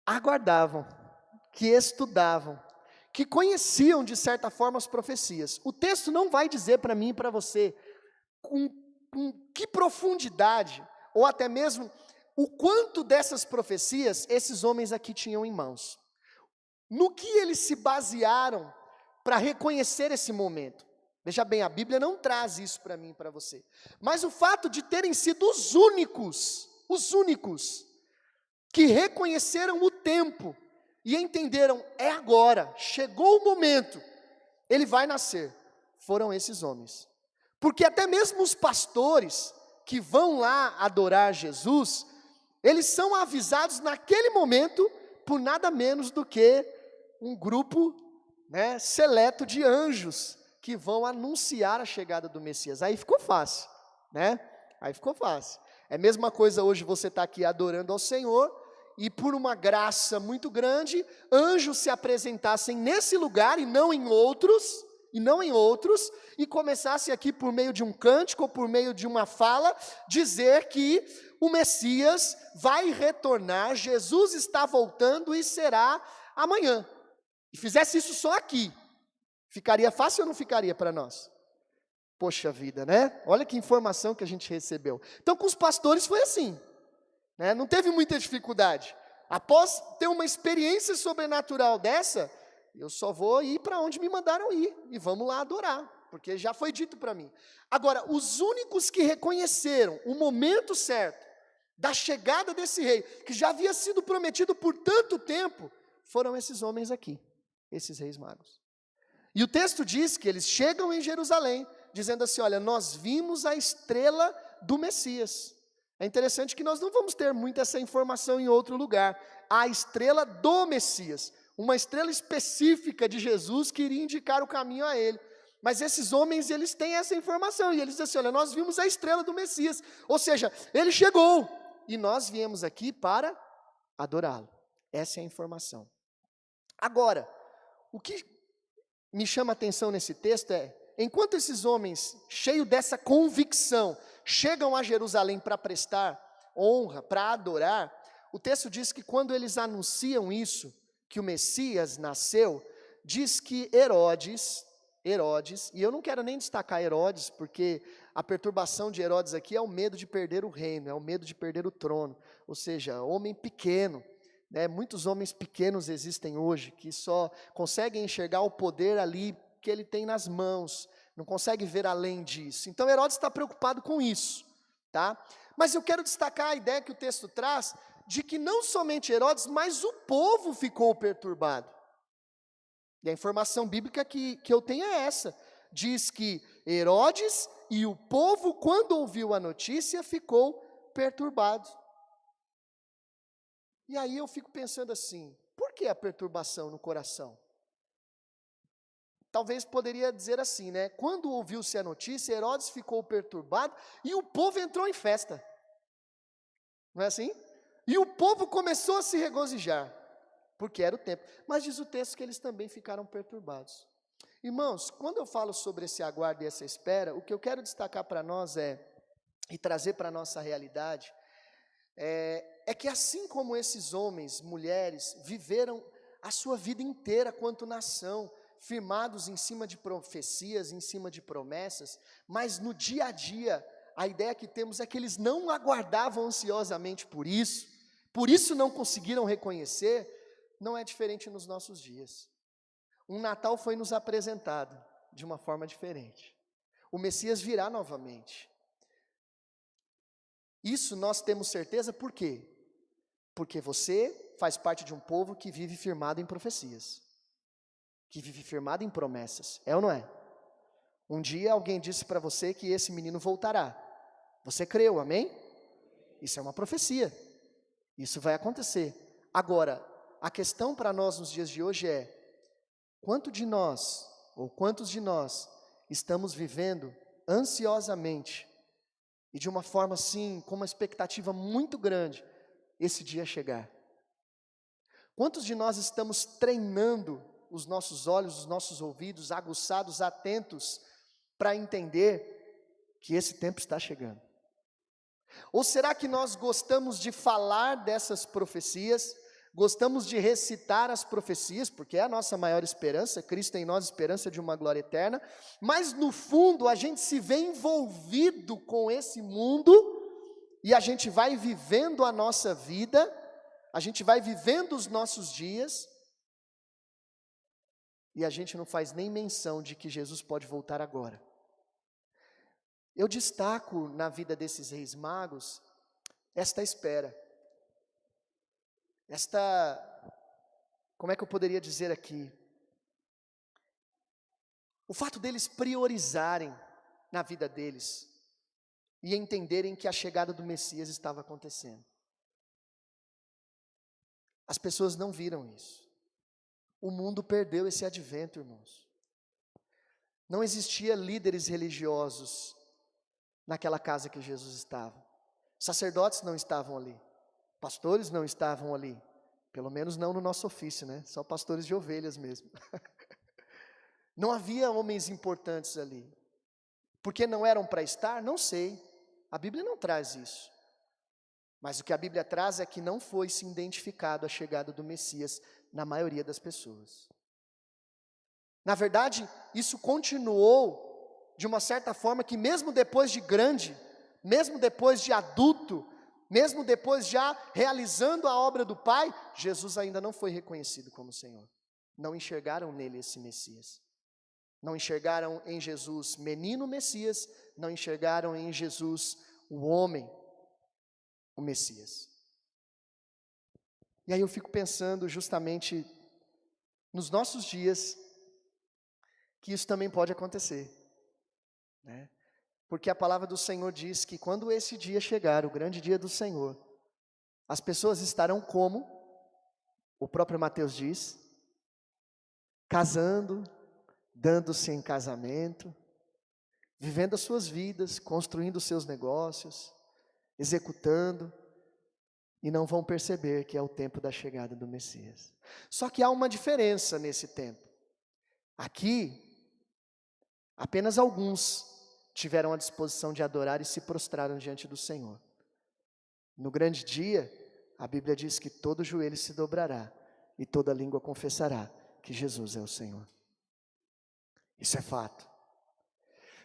aguardavam, que estudavam, que conheciam de certa forma as profecias. O texto não vai dizer para mim e para você com que profundidade, ou até mesmo o quanto dessas profecias esses homens aqui tinham em mãos. No que eles se basearam para reconhecer esse momento. Veja bem, a Bíblia não traz isso para mim e para você. Mas o fato de terem sido os únicos que reconheceram o tempo e entenderam, é agora, chegou o momento, ele vai nascer, foram esses homens. Porque até mesmo os pastores que vão lá adorar Jesus, eles são avisados naquele momento por nada menos do que um grupo, né, seleto de anjos que vão anunciar a chegada do Messias. Aí ficou fácil, né? Aí ficou fácil. É a mesma coisa hoje você está aqui adorando ao Senhor e por uma graça muito grande, anjos se apresentassem nesse lugar e não em outros, e começassem aqui por meio de um cântico ou por meio de uma fala, dizer que o Messias vai retornar, Jesus está voltando e será amanhã. E fizesse isso só aqui, ficaria fácil ou não ficaria para nós? Poxa vida, né? Olha que informação que a gente recebeu. Então com os pastores foi assim, né? Não teve muita dificuldade. Após ter uma experiência sobrenatural dessa, eu só vou ir para onde me mandaram ir, e vamos lá adorar, porque já foi dito para mim. Agora, os únicos que reconheceram o momento certo da chegada desse rei, que já havia sido prometido por tanto tempo, foram esses homens aqui, esses reis magos. E o texto diz que eles chegam em Jerusalém, dizendo assim, olha, nós vimos a estrela do Messias. É interessante que nós não vamos ter muito essa informação em outro lugar. A estrela do Messias, uma estrela específica de Jesus que iria indicar o caminho a ele. Mas esses homens, eles têm essa informação, e eles dizem assim, olha, nós vimos a estrela do Messias. Ou seja, ele chegou, e nós viemos aqui para adorá-lo. Essa é a informação. Agora, o que me chama a atenção nesse texto é, enquanto esses homens, cheios dessa convicção, chegam a Jerusalém para prestar honra, para adorar, o texto diz que quando eles anunciam isso, que o Messias nasceu, diz que Herodes, e eu não quero nem destacar Herodes, porque a perturbação de Herodes aqui é o medo de perder o reino, é o medo de perder o trono, ou seja, homem pequeno, né? Muitos homens pequenos existem hoje, que só conseguem enxergar o poder ali que ele tem nas mãos, não consegue ver além disso. Então Herodes está preocupado com isso, tá? Mas eu quero destacar a ideia que o texto traz, de que não somente Herodes, mas o povo ficou perturbado. E a informação bíblica que eu tenho é essa, diz que Herodes e o povo, quando ouviu a notícia, ficou perturbado. E aí eu fico pensando assim, por que a perturbação no coração? Talvez poderia dizer assim, né? Quando ouviu-se a notícia, Herodes ficou perturbado e o povo entrou em festa. Não é assim? E o povo começou a se regozijar, porque era o tempo. Mas diz o texto que eles também ficaram perturbados. Irmãos, quando eu falo sobre esse aguardo e essa espera, o que eu quero destacar para nós e trazer para a nossa realidade, é que assim como esses homens, mulheres, viveram a sua vida inteira quanto nação, firmados em cima de profecias, em cima de promessas, mas no dia a dia, a ideia que temos é que eles não aguardavam ansiosamente por isso não conseguiram reconhecer, não é diferente nos nossos dias. Um Natal foi nos apresentado de uma forma diferente. O Messias virá novamente. Isso nós temos certeza por quê? Porque você faz parte de um povo que vive firmado em profecias, que vive firmado em promessas, é ou não é? Um dia alguém disse para você que esse menino voltará, você creu, amém? Isso é uma profecia, isso vai acontecer. Agora, a questão para nós nos dias de hoje é, quantos de nós estamos vivendo ansiosamente, e de uma forma assim, com uma expectativa muito grande, esse dia chegar? Quantos de nós estamos treinando os nossos olhos, os nossos ouvidos, aguçados, atentos, para entender que esse tempo está chegando? Ou será que nós gostamos de falar dessas profecias, gostamos de recitar as profecias, porque é a nossa maior esperança, Cristo em nós, esperança de uma glória eterna, mas no fundo a gente se vê envolvido com esse mundo, e a gente vai vivendo a nossa vida, a gente vai vivendo os nossos dias, e a gente não faz nem menção de que Jesus pode voltar agora. Eu destaco na vida desses reis magos, esta espera, como é que eu poderia dizer aqui? O fato deles priorizarem na vida deles, e entenderem que a chegada do Messias estava acontecendo. As pessoas não viram isso. O mundo perdeu esse advento, irmãos. Não existia líderes religiosos naquela casa que Jesus estava. Sacerdotes não estavam ali. Pastores não estavam ali. Pelo menos não no nosso ofício, né? Só pastores de ovelhas mesmo. Não havia homens importantes ali. Porque não eram para estar? Não sei. A Bíblia não traz isso. Mas o que a Bíblia traz é que não foi se identificado a chegada do Messias na maioria das pessoas. Na verdade, isso continuou de uma certa forma que mesmo depois de grande, mesmo depois de adulto, mesmo depois já realizando a obra do Pai, Jesus ainda não foi reconhecido como Senhor. Não enxergaram nele esse Messias. Não enxergaram em Jesus menino Messias, não enxergaram em Jesus o homem, o Messias. E aí eu fico pensando justamente nos nossos dias, que isso também pode acontecer, né? Porque a palavra do Senhor diz que quando esse dia chegar, o grande dia do Senhor, as pessoas estarão como, o próprio Mateus diz, casando, dando-se em casamento, vivendo as suas vidas, construindo os seus negócios, executando, e não vão perceber que é o tempo da chegada do Messias. Só que há uma diferença nesse tempo. Aqui, apenas alguns tiveram a disposição de adorar e se prostraram diante do Senhor. No grande dia, a Bíblia diz que todo joelho se dobrará e toda língua confessará que Jesus é o Senhor. Isso é fato.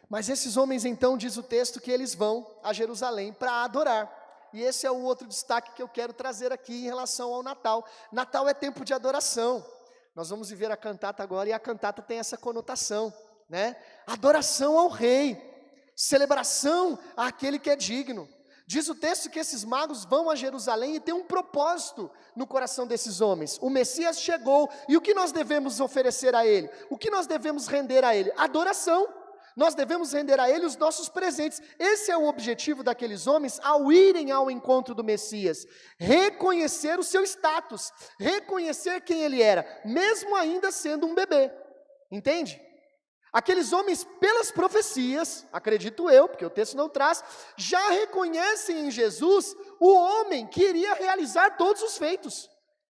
Mas esses homens então, diz o texto, que eles vão a Jerusalém para adorar. E esse é o outro destaque que eu quero trazer aqui em relação ao Natal. Natal é tempo de adoração. Nós vamos viver a cantata agora, e a cantata tem essa conotação, né? Adoração ao Rei, celebração àquele que é digno. Diz o texto que esses magos vão a Jerusalém e tem um propósito no coração desses homens. O Messias chegou, e o que nós devemos oferecer a Ele? O que nós devemos render a Ele? Adoração. Nós devemos render a Ele os nossos presentes. Esse é o objetivo daqueles homens ao irem ao encontro do Messias. Reconhecer o seu status, reconhecer quem Ele era, mesmo ainda sendo um bebê. Entende? Aqueles homens, pelas profecias, acredito eu, porque o texto não traz, já reconhecem em Jesus o homem que iria realizar todos os feitos.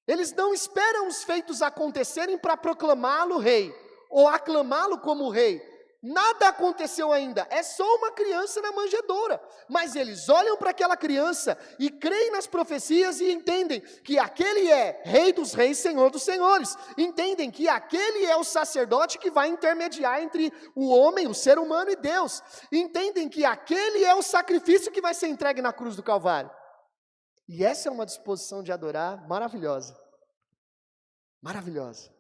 Eles não esperam os feitos acontecerem para proclamá-lo rei, ou aclamá-lo como rei. Nada aconteceu ainda, é só uma criança na manjedoura. Mas eles olham para aquela criança e creem nas profecias e entendem que aquele é Rei dos Reis, Senhor dos Senhores. Entendem que aquele é o sacerdote que vai intermediar entre o homem, o ser humano e Deus. Entendem que aquele é o sacrifício que vai ser entregue na cruz do Calvário. E essa é uma disposição de adorar maravilhosa. Maravilhosa.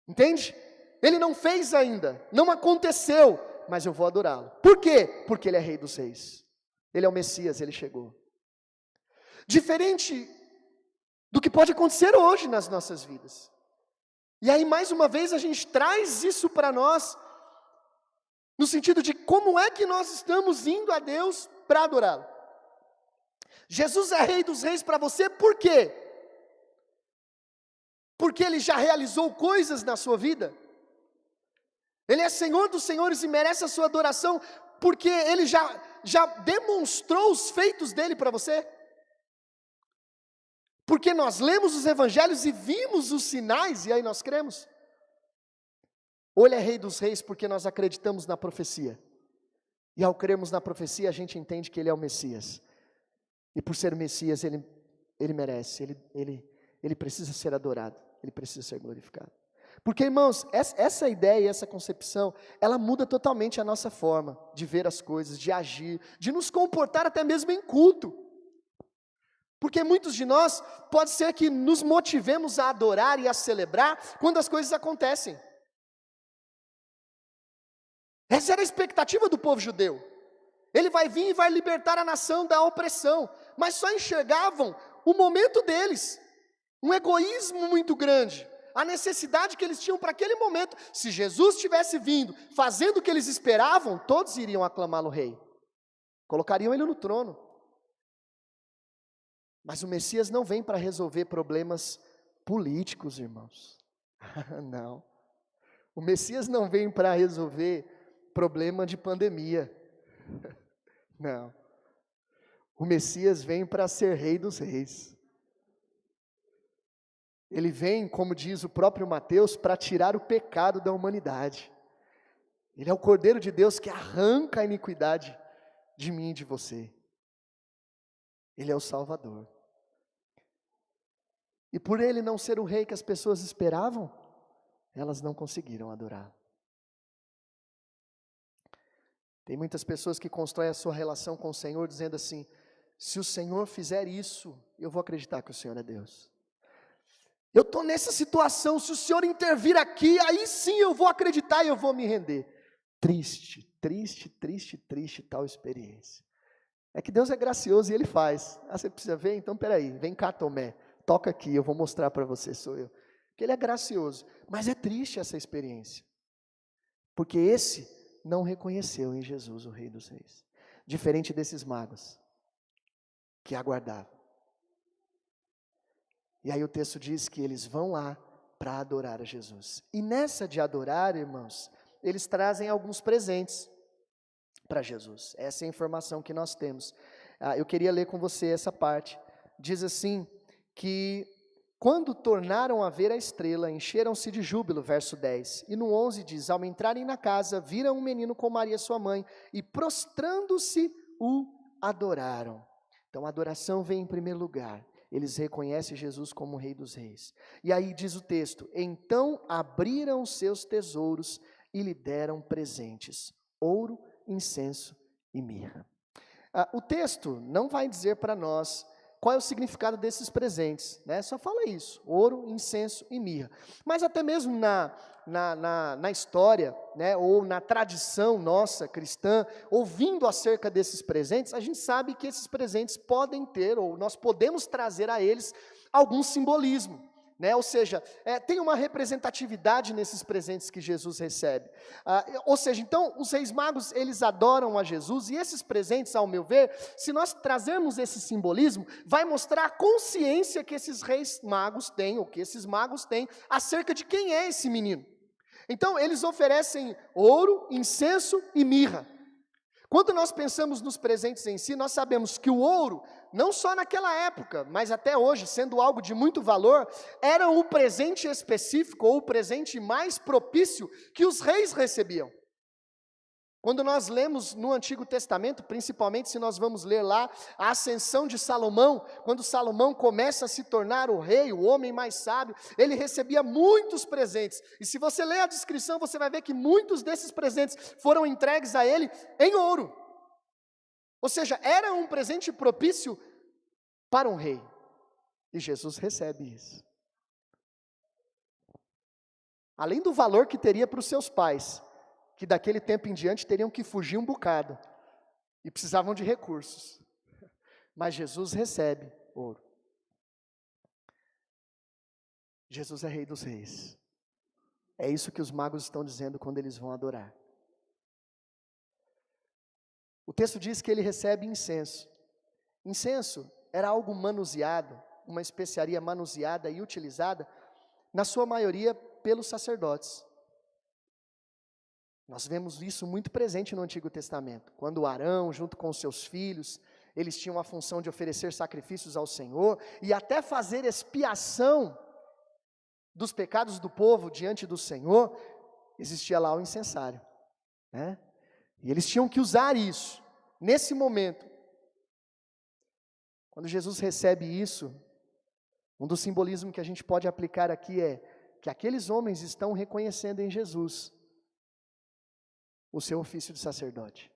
Entende? Ele não fez ainda, não aconteceu, mas eu vou adorá-lo. Por quê? Porque Ele é Rei dos Reis. Ele é o Messias, Ele chegou. Diferente do que pode acontecer hoje nas nossas vidas. E aí, mais uma vez, a gente traz isso para nós, no sentido de como é que nós estamos indo a Deus para adorá-lo. Jesus é Rei dos Reis para você, por quê? Porque Ele já realizou coisas na sua vida. Ele é Senhor dos Senhores e merece a sua adoração, porque Ele já demonstrou os feitos dEle para você. Porque nós lemos os evangelhos e vimos os sinais, e aí nós cremos. Ou Ele é Rei dos Reis porque nós acreditamos na profecia. E ao crermos na profecia, a gente entende que Ele é o Messias. E por ser o Messias, Ele merece, Ele precisa ser adorado, Ele precisa ser glorificado. Porque, irmãos, essa ideia e essa concepção, ela muda totalmente a nossa forma de ver as coisas, de agir, de nos comportar até mesmo em culto. Porque muitos de nós, pode ser que nos motivemos a adorar e a celebrar quando as coisas acontecem. Essa era a expectativa do povo judeu. Ele vai vir e vai libertar a nação da opressão, mas só enxergavam o momento deles, um egoísmo muito grande. A necessidade que eles tinham para aquele momento. Se Jesus tivesse vindo, fazendo o que eles esperavam, todos iriam aclamá-lo rei. colocariam ele no trono. Mas o Messias não vem para resolver problemas políticos, irmãos. Não. O Messias não vem para resolver problema de pandemia. Não. O Messias vem para ser Rei dos Reis. Ele vem, como diz o próprio Mateus, para tirar o pecado da humanidade. Ele é o Cordeiro de Deus que arranca a iniquidade de mim e de você. Ele é o Salvador. E por ele não ser o rei que as pessoas esperavam, elas não conseguiram adorar. Tem muitas pessoas que constroem a sua relação com o Senhor dizendo assim: se o Senhor fizer isso, eu vou acreditar que o Senhor é Deus. Eu estou nessa situação, se o Senhor intervir aqui, aí sim eu vou acreditar e eu vou me render. Triste, triste, triste, triste tal experiência. É que Deus é gracioso e Ele faz. Ah, você precisa ver? Então peraí, vem cá, Tomé, toca aqui, eu vou mostrar para você, sou eu. Porque Ele é gracioso, mas é triste essa experiência. Porque esse não reconheceu em Jesus o Rei dos Reis. Diferente desses magos, que aguardavam. E aí o texto diz que eles vão lá para adorar a Jesus. E nessa de adorar, irmãos, eles trazem alguns presentes para Jesus. Essa é a informação que nós temos. Eu queria ler com você essa parte. Diz assim, que quando tornaram a ver a estrela, encheram-se de júbilo, verso 10. E no 11 diz, ao entrarem na casa, viram um menino com Maria sua mãe, e prostrando-se, o adoraram. Então a adoração vem em primeiro lugar. Eles reconhecem Jesus como o Rei dos Reis. E aí diz o texto, então abriram seus tesouros e lhe deram presentes, ouro, incenso e mirra. O texto não vai dizer para nós qual é o significado desses presentes, né? Só fala isso, ouro, incenso e mirra. Mas até mesmo na história, né, ou na tradição nossa cristã, ouvindo acerca desses presentes, a gente sabe que esses presentes podem ter, ou nós podemos trazer a eles algum simbolismo. Né? Ou seja, tem uma representatividade nesses presentes que Jesus recebe. Ou seja, então, os reis magos, eles adoram a Jesus, e esses presentes, ao meu ver, se nós trazermos esse simbolismo, vai mostrar a consciência que esses reis magos têm, ou que esses magos têm, acerca de quem é esse menino. Então, eles oferecem ouro, incenso e mirra. Quando nós pensamos nos presentes em si, nós sabemos que o ouro, não só naquela época, mas até hoje, sendo algo de muito valor, era o presente específico, ou o presente mais propício que os reis recebiam. Quando nós lemos no Antigo Testamento, principalmente se nós vamos ler lá a ascensão de Salomão, quando Salomão começa a se tornar o rei, o homem mais sábio, ele recebia muitos presentes. E se você ler a descrição, você vai ver que muitos desses presentes foram entregues a ele em ouro. Ou seja, era um presente propício para um rei. E Jesus recebe isso. Além do valor que teria para os seus pais, que daquele tempo em diante teriam que fugir um bocado, e precisavam de recursos. Mas Jesus recebe ouro. Jesus é Rei dos Reis. É isso que os magos estão dizendo quando eles vão adorar. O texto diz que ele recebe incenso. Incenso era algo manuseado, uma especiaria manuseada e utilizada, na sua maioria, pelos sacerdotes. Nós vemos isso muito presente no Antigo Testamento. Quando Arão, junto com seus filhos, eles tinham a função de oferecer sacrifícios ao Senhor e até fazer expiação dos pecados do povo diante do Senhor, existia lá o incensário, né? E eles tinham que usar isso. Nesse momento, quando Jesus recebe isso, um dos simbolismos que a gente pode aplicar aqui é que aqueles homens estão reconhecendo em Jesus o seu ofício de sacerdote.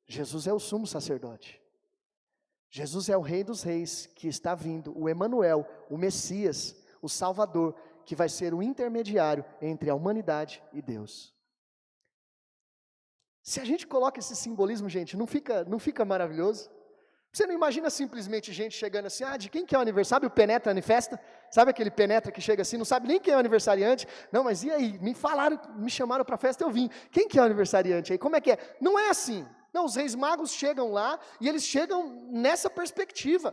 Jesus é o sumo sacerdote. Jesus é o Rei dos Reis que está vindo, o Emanuel, o Messias, o Salvador, que vai ser o intermediário entre a humanidade e Deus. Se a gente coloca esse simbolismo, gente, não fica maravilhoso? Você não imagina simplesmente gente chegando assim, de quem que é o aniversário? Sabe o penetra na festa? Sabe aquele penetra que chega assim, não sabe nem quem é o aniversariante? Não, mas e aí? Me chamaram para a festa, eu vim. Quem que é o aniversariante aí? Como é que é? Não é assim. Não, os reis magos chegam lá e eles chegam nessa perspectiva.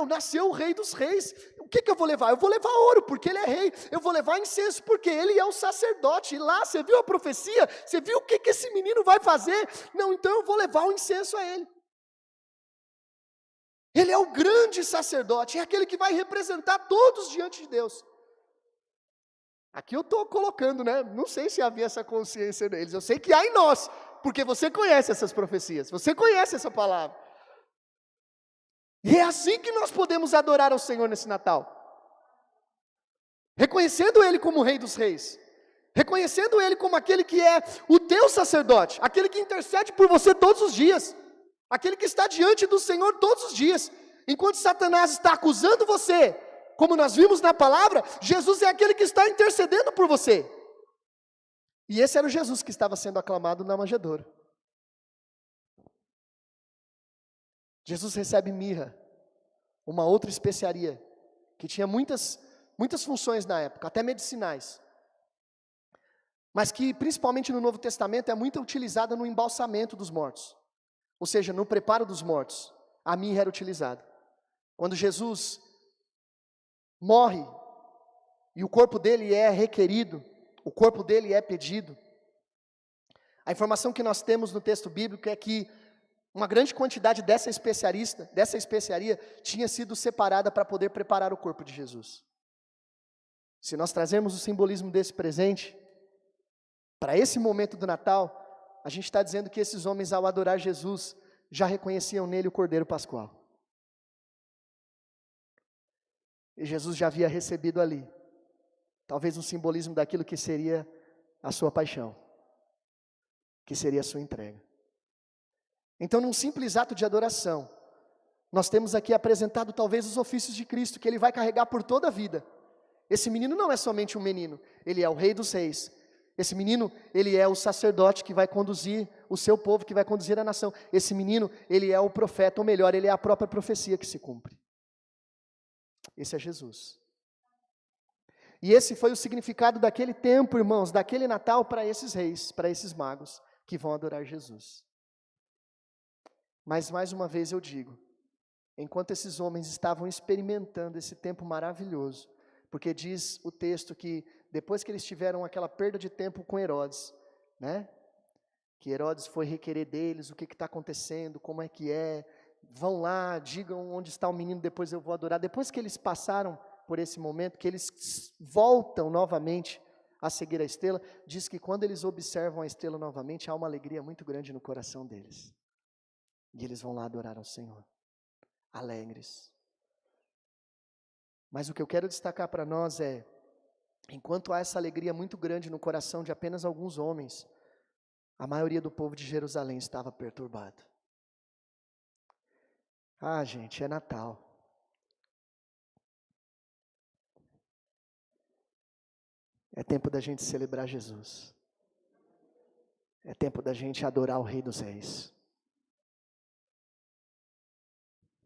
Nasceu o rei dos reis. O que eu vou levar? Eu vou levar ouro, porque ele é rei. Eu vou levar incenso, porque ele é o sacerdote. E lá, você viu a profecia? Você viu o que esse menino vai fazer? Não, então eu vou levar o incenso a ele. Ele é o grande sacerdote, é aquele que vai representar todos diante de Deus. Aqui eu estou colocando, né? Não sei se havia essa consciência neles. Eu sei que há em nós, porque você conhece essas profecias, você conhece essa palavra. E é assim que nós podemos adorar ao Senhor nesse Natal. Reconhecendo Ele como o Rei dos Reis. Reconhecendo Ele como aquele que é o teu sacerdote, aquele que intercede por você todos os dias. Aquele que está diante do Senhor todos os dias. Enquanto Satanás está acusando você, como nós vimos na palavra, Jesus é aquele que está intercedendo por você. E esse era o Jesus que estava sendo aclamado na manjedoura. Jesus recebe mirra, uma outra especiaria, que tinha muitas funções na época, até medicinais. Mas que, principalmente no Novo Testamento, é muito utilizada no embalsamento dos mortos. Ou seja, no preparo dos mortos, a mirra era utilizada. Quando Jesus morre, e o corpo dele é requerido, o corpo dele é pedido, a informação que nós temos no texto bíblico é que uma grande quantidade dessa especiaria tinha sido separada para poder preparar o corpo de Jesus. Se nós trazermos o simbolismo desse presente, para esse momento do Natal, a gente está dizendo que esses homens, ao adorar Jesus, já reconheciam nele o Cordeiro Pascual. E Jesus já havia recebido ali, talvez um simbolismo daquilo que seria a sua paixão, que seria a sua entrega. Então, num simples ato de adoração, nós temos aqui apresentado talvez os ofícios de Cristo, que Ele vai carregar por toda a vida. Esse menino não é somente um menino, Ele é o Rei dos Reis. Esse menino, ele é o sacerdote que vai conduzir o seu povo, que vai conduzir a nação. Esse menino, ele é o profeta, ou melhor, ele é a própria profecia que se cumpre. Esse é Jesus. E esse foi o significado daquele tempo, irmãos, daquele Natal para esses reis, para esses magos que vão adorar Jesus. Mas mais uma vez eu digo, enquanto esses homens estavam experimentando esse tempo maravilhoso, porque diz o texto que depois que eles tiveram aquela perda de tempo com Herodes, né? Que Herodes foi requerer deles, o que está acontecendo, como é que é, vão lá, digam onde está o menino, depois eu vou adorar. Depois que eles passaram por esse momento, que eles voltam novamente a seguir a estrela, diz que quando eles observam a estrela novamente, há uma alegria muito grande no coração deles. E eles vão lá adorar ao Senhor, alegres. Mas o que eu quero destacar para nós é, enquanto há essa alegria muito grande no coração de apenas alguns homens, a maioria do povo de Jerusalém estava perturbado. Ah, gente, é Natal. É tempo da gente celebrar Jesus. É tempo da gente adorar o Rei dos Reis.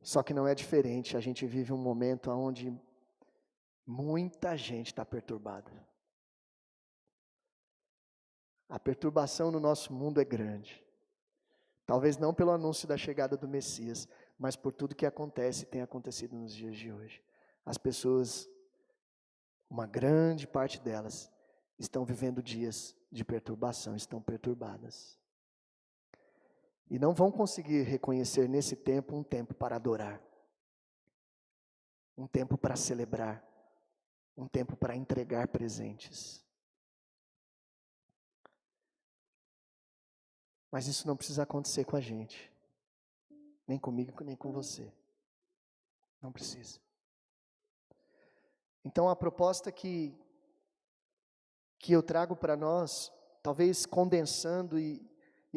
Só que não é diferente, a gente vive um momento onde muita gente está perturbada. A perturbação no nosso mundo é grande. Talvez não pelo anúncio da chegada do Messias, mas por tudo que acontece e tem acontecido nos dias de hoje. As pessoas, uma grande parte delas, estão vivendo dias de perturbação, estão perturbadas. E não vão conseguir reconhecer nesse tempo um tempo para adorar, um tempo para celebrar, um tempo para entregar presentes. Mas isso não precisa acontecer com a gente, nem comigo, nem com você. Não precisa. Então a proposta que eu trago para nós, talvez condensando e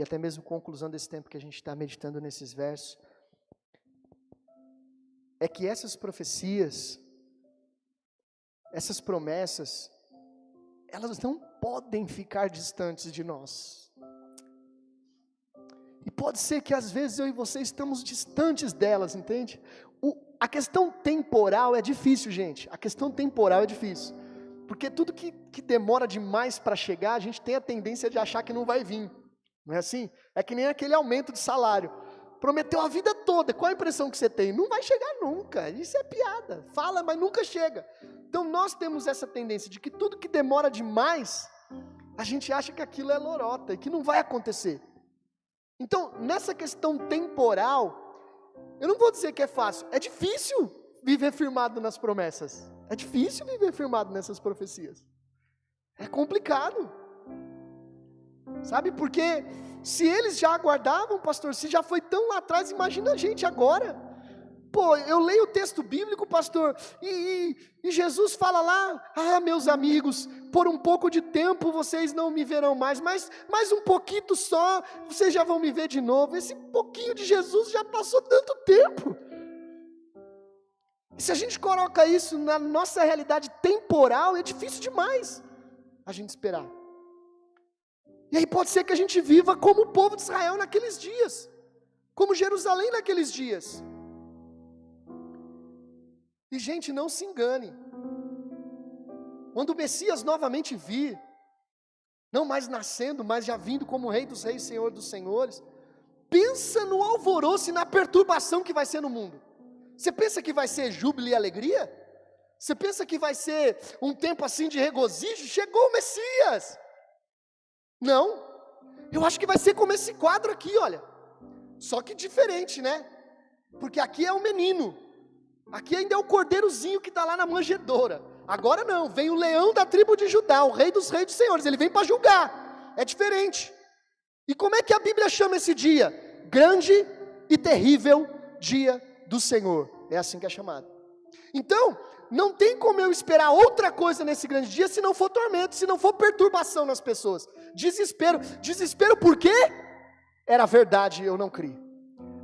até mesmo conclusão desse tempo que a gente está meditando nesses versos, é que essas profecias, essas promessas, elas não podem ficar distantes de nós. E pode ser que às vezes eu e você estamos distantes delas, entende? A questão temporal é difícil, gente. A questão temporal é difícil. Porque tudo que demora demais para chegar, a gente tem a tendência de achar que não vai vir. Não é assim? É que nem aquele aumento de salário. Prometeu a vida toda, qual a impressão que você tem? Não vai chegar nunca, isso é piada. Fala, mas nunca chega. Então nós temos essa tendência de que tudo que demora demais, a gente acha que aquilo é lorota e que não vai acontecer. Então, nessa questão temporal, eu não vou dizer que é fácil, é difícil viver firmado nas promessas. É difícil viver firmado nessas profecias. É complicado. Sabe, porque se eles já aguardavam, pastor, se já foi tão lá atrás, imagina a gente agora. Pô, eu leio o texto bíblico, pastor, e Jesus fala lá, meus amigos, por um pouco de tempo vocês não me verão mais um pouquinho só, vocês já vão me ver de novo. Esse pouquinho de Jesus já passou tanto tempo. E se a gente coloca isso na nossa realidade temporal, é difícil demais a gente esperar. E aí pode ser que a gente viva como o povo de Israel naqueles dias, como Jerusalém naqueles dias. E gente, não se engane, quando o Messias novamente vir, não mais nascendo, mas já vindo como Rei dos Reis, Senhor dos Senhores, pensa no alvoroço e na perturbação que vai ser no mundo. Você pensa que vai ser júbilo e alegria? Você pensa que vai ser um tempo assim de regozijo? Chegou o Messias! Não, eu acho que vai ser como esse quadro aqui, olha, só que diferente, né? Porque aqui é o menino, aqui ainda é o cordeirozinho que está lá na manjedoura. Agora não, vem o leão da tribo de Judá, o Rei dos Reis dos Senhores, ele vem para julgar, é diferente. E como é que a Bíblia chama esse dia? Grande e terrível dia do Senhor, é assim que é chamado. Então, não tem como eu esperar outra coisa nesse grande dia, se não for tormento, se não for perturbação nas pessoas, desespero por quê? Era verdade, eu não criei,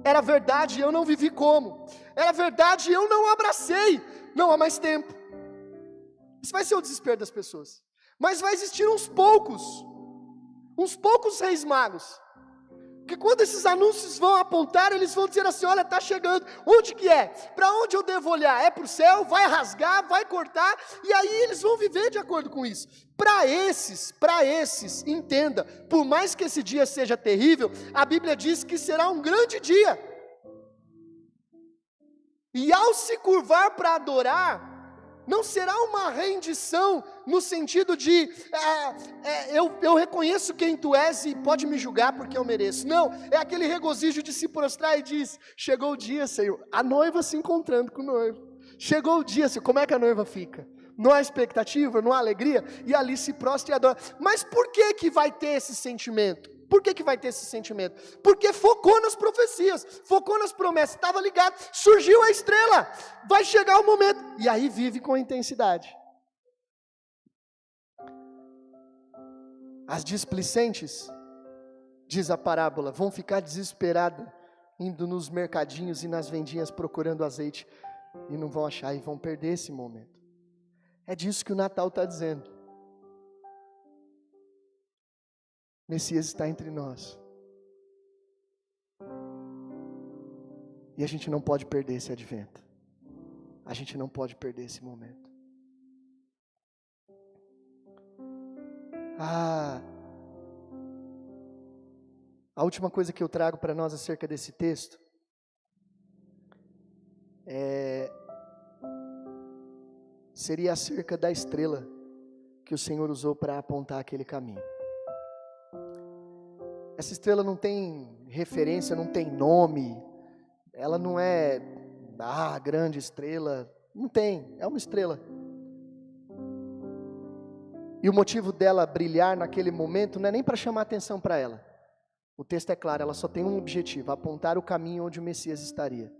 era verdade, eu não vivi como, era verdade, eu não abracei, não há mais tempo. Isso vai ser o desespero das pessoas, mas vai existir uns poucos reis magos, que quando esses anúncios vão apontar, eles vão dizer assim, olha, está chegando, onde que é? Para onde eu devo olhar? É para o céu? Vai rasgar? Vai cortar? E aí eles vão viver de acordo com isso. Para esses, entenda, por mais que esse dia seja terrível, a Bíblia diz que será um grande dia. E ao se curvar para adorar, não será uma rendição no sentido de, eu reconheço quem tu és e pode me julgar porque eu mereço. Não, é aquele regozijo de se prostrar e diz, chegou o dia, Senhor, a noiva se encontrando com o noivo. Chegou o dia, Senhor, como é que a noiva fica? Não há expectativa, não há alegria, e ali se prostra e adora. Mas por que vai ter esse sentimento? Por que vai ter esse sentimento? Porque focou nas profecias, focou nas promessas, estava ligado, surgiu a estrela, vai chegar o momento, e aí vive com intensidade. As displicentes, diz a parábola, vão ficar desesperadas, indo nos mercadinhos e nas vendinhas procurando azeite, e não vão achar, e vão perder esse momento. É disso que o Natal está dizendo. Messias está entre nós. E a gente não pode perder esse advento. A gente não pode perder esse momento. A última coisa que eu trago para nós acerca desse texto seria acerca da estrela que o Senhor usou para apontar aquele caminho. Essa estrela não tem referência, não tem nome, ela não é grande estrela, não tem, é uma estrela. E o motivo dela brilhar naquele momento não é nem para chamar atenção para ela. O texto é claro, ela só tem um objetivo, apontar o caminho onde o Messias estaria.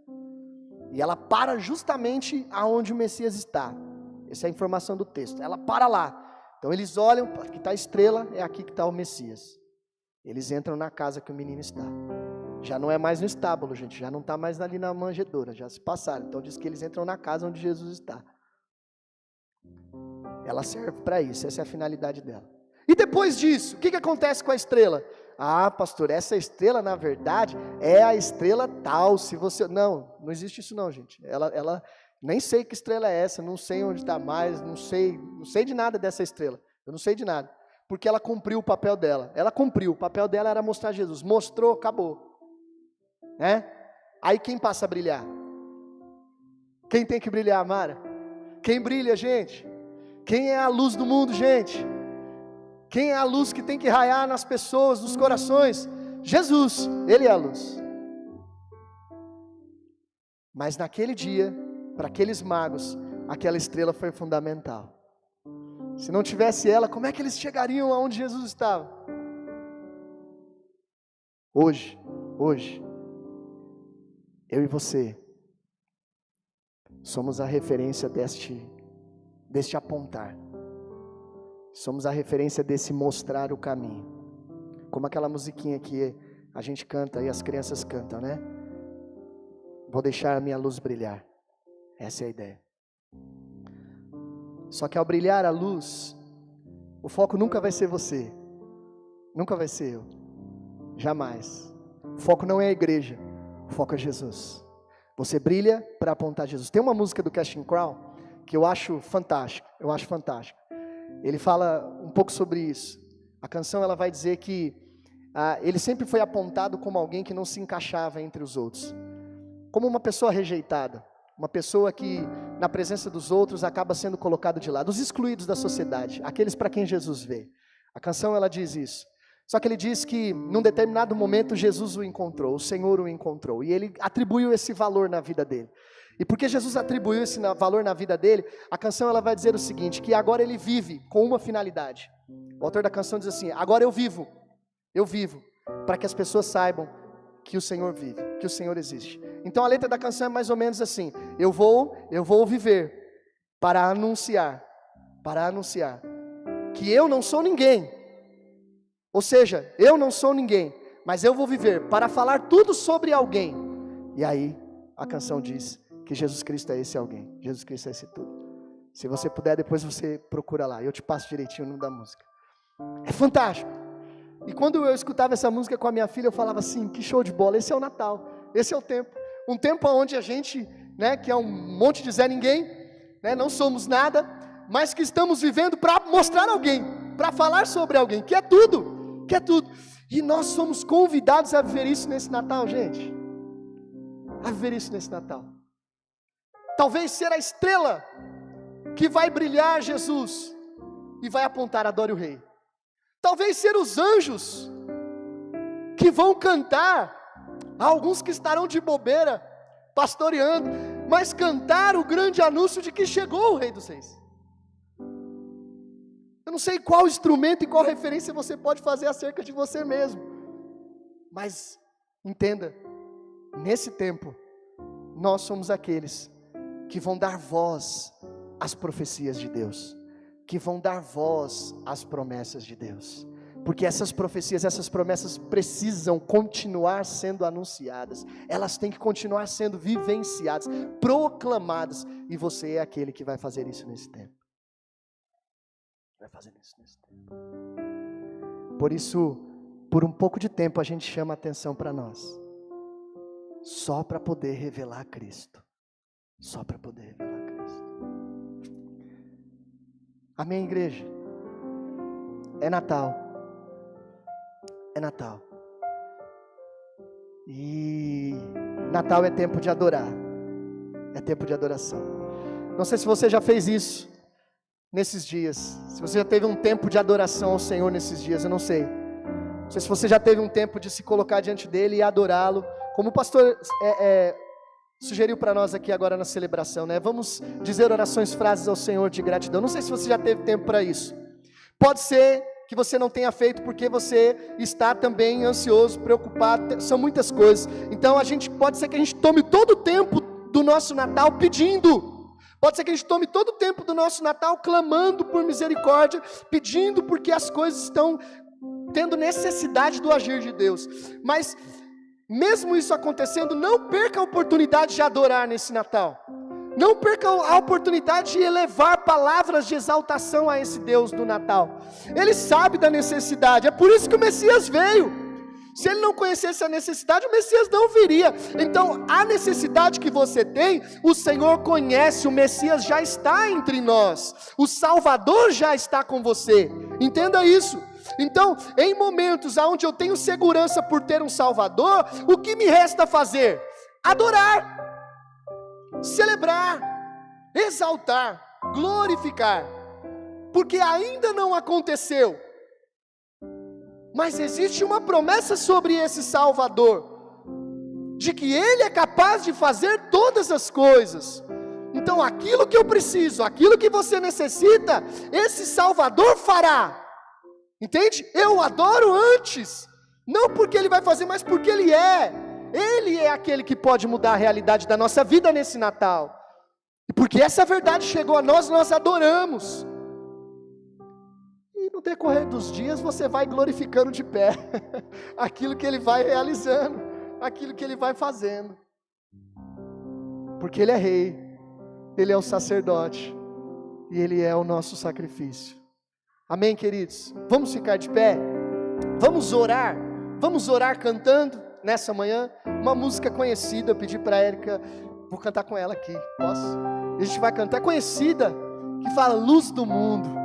E ela para justamente aonde o Messias está. Essa é a informação do texto, ela para lá. Então eles olham, aqui está a estrela, é aqui que está o Messias. Eles entram na casa que o menino está. Já não é mais no estábulo, gente, já não está mais ali na manjedoura, já se passaram. Então diz que eles entram na casa onde Jesus está. Ela serve para isso, essa é a finalidade dela. E depois disso, o que acontece com a estrela? Pastor, essa estrela na verdade é a estrela tal, se você... Não existe isso não, gente. Ela nem sei que estrela é essa, não sei onde está mais, não sei de nada dessa estrela. Eu não sei de nada. porque ela cumpriu o papel dela. Ela cumpriu, o papel dela era mostrar Jesus. Mostrou, acabou. Né? Aí quem passa a brilhar? Quem tem que brilhar, Mara? Quem brilha, gente? Quem é a luz do mundo, gente? Quem é a luz que tem que raiar nas pessoas, nos corações? Jesus, Ele é a luz. Mas naquele dia, para aqueles magos, aquela estrela foi fundamental. Se não tivesse ela, como é que eles chegariam aonde Jesus estava? Hoje, eu e você, somos a referência deste apontar. Somos a referência desse mostrar o caminho. Como aquela musiquinha que a gente canta e as crianças cantam, né? Vou deixar a minha luz brilhar. Essa é a ideia. Só que ao brilhar a luz, o foco nunca vai ser você. Nunca vai ser eu. Jamais. O foco não é a igreja. O foco é Jesus. Você brilha para apontar Jesus. Tem uma música do Casting Crown que eu acho fantástica. Ele fala um pouco sobre isso. A canção ela vai dizer que ele sempre foi apontado como alguém que não se encaixava entre os outros. Como uma pessoa rejeitada. Uma pessoa que na presença dos outros acaba sendo colocado de lado. Os excluídos da sociedade. Aqueles para quem Jesus veio. A canção ela diz isso. Só que ele diz que num determinado momento Jesus o encontrou. O Senhor o encontrou. E ele atribuiu esse valor na vida dele. E porque Jesus atribuiu esse valor na vida dele, a canção ela vai dizer o seguinte, que agora ele vive com uma finalidade. O autor da canção diz assim, agora eu vivo, para que as pessoas saibam que o Senhor vive, que o Senhor existe. Então a letra da canção é mais ou menos assim, eu vou viver para anunciar que eu não sou ninguém. Ou seja, eu não sou ninguém, mas eu vou viver para falar tudo sobre alguém. E aí a canção diz que Jesus Cristo é esse alguém, Jesus Cristo é esse tudo. Se você puder, depois você procura lá, eu te passo direitinho o nome da música. É fantástico. E quando eu escutava essa música com a minha filha, eu falava assim, que show de bola, esse é o Natal, esse é o tempo. Um tempo onde a gente, né, que é um monte de Zé Ninguém, né, não somos nada, mas que estamos vivendo para mostrar alguém, para falar sobre alguém, que é tudo. E nós somos convidados a viver isso nesse Natal, gente. A viver isso nesse Natal. Talvez ser a estrela que vai brilhar Jesus e vai apontar adore o Rei. Talvez ser os anjos que vão cantar, há alguns que estarão de bobeira, pastoreando, mas cantar o grande anúncio de que chegou o Rei dos Reis. Eu não sei qual instrumento e qual referência você pode fazer acerca de você mesmo, mas entenda, nesse tempo, nós somos aqueles que vão dar voz às profecias de Deus, que vão dar voz às promessas de Deus, porque essas profecias, essas promessas precisam continuar sendo anunciadas, elas têm que continuar sendo vivenciadas, proclamadas, e você é aquele que vai fazer isso nesse tempo. Por isso, por um pouco de tempo a gente chama a atenção para nós, só para poder revelar Cristo. Só para poder revelar Cristo. Amém, igreja? É Natal. E Natal é tempo de adorar. É tempo de adoração. Não sei se você já fez isso nesses dias. Se você já teve um tempo de adoração ao Senhor nesses dias, eu não sei. Não sei se você já teve um tempo de se colocar diante dele e adorá-lo. Como o pastor sugeriu para nós aqui agora na celebração, né? Vamos dizer orações, frases ao Senhor de gratidão. Não sei se você já teve tempo para isso. Pode ser que você não tenha feito porque você está também ansioso, preocupado, são muitas coisas. Então pode ser que a gente tome todo o tempo do nosso Natal pedindo. Pode ser que a gente tome todo o tempo do nosso Natal clamando por misericórdia, pedindo porque as coisas estão tendo necessidade do agir de Deus. Mas mesmo isso acontecendo, não perca a oportunidade de adorar nesse Natal. Não perca a oportunidade de elevar palavras de exaltação a esse Deus do Natal. Ele sabe da necessidade, é por isso que o Messias veio. Se ele não conhecesse a necessidade, o Messias não viria. Então, a necessidade que você tem, o Senhor conhece, o Messias já está entre nós, o Salvador já está com você, entenda isso. Então, em momentos onde eu tenho segurança por ter um Salvador, o que me resta fazer? Adorar, celebrar, exaltar, glorificar, porque ainda não aconteceu, mas existe uma promessa sobre esse Salvador, de que Ele é capaz de fazer todas as coisas. Então aquilo que eu preciso, aquilo que você necessita, esse Salvador fará, entende? Eu adoro antes, não porque Ele vai fazer, mas porque Ele é aquele que pode mudar a realidade da nossa vida nesse Natal, e porque essa verdade chegou a nós, nós adoramos. No decorrer dos dias você vai glorificando de pé aquilo que Ele vai realizando, aquilo que Ele vai fazendo, porque Ele é Rei, Ele é o sacerdote e Ele é o nosso sacrifício. Amém, queridos? Vamos ficar de pé, vamos orar cantando nessa manhã uma música conhecida. Eu pedi para a Érica, vou cantar com ela aqui, posso? A gente vai cantar, conhecida, que fala: luz do mundo,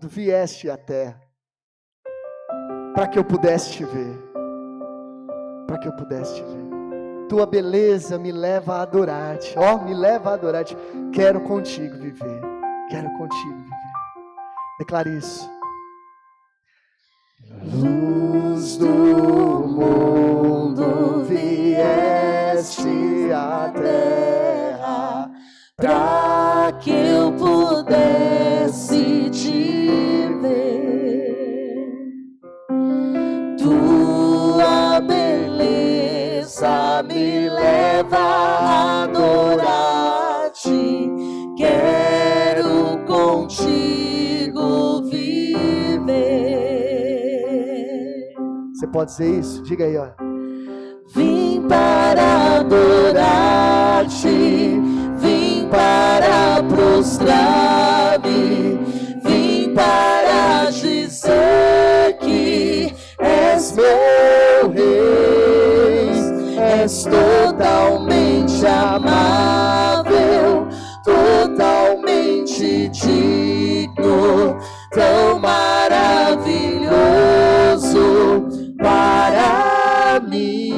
vieste à terra, para que eu pudesse te ver, tua beleza me leva a adorar-te, quero contigo viver, declare isso. Luz do mundo, vieste à terra, para que eu pudesse te ver. Tua beleza me leva a adorar-te, quero contigo viver. Você pode dizer isso? Diga aí, ó. Vim para adorar-te, vim para prostrar-me, vim para dizer que és meu Rei, és totalmente amável, totalmente digno, tão maravilhoso para mim.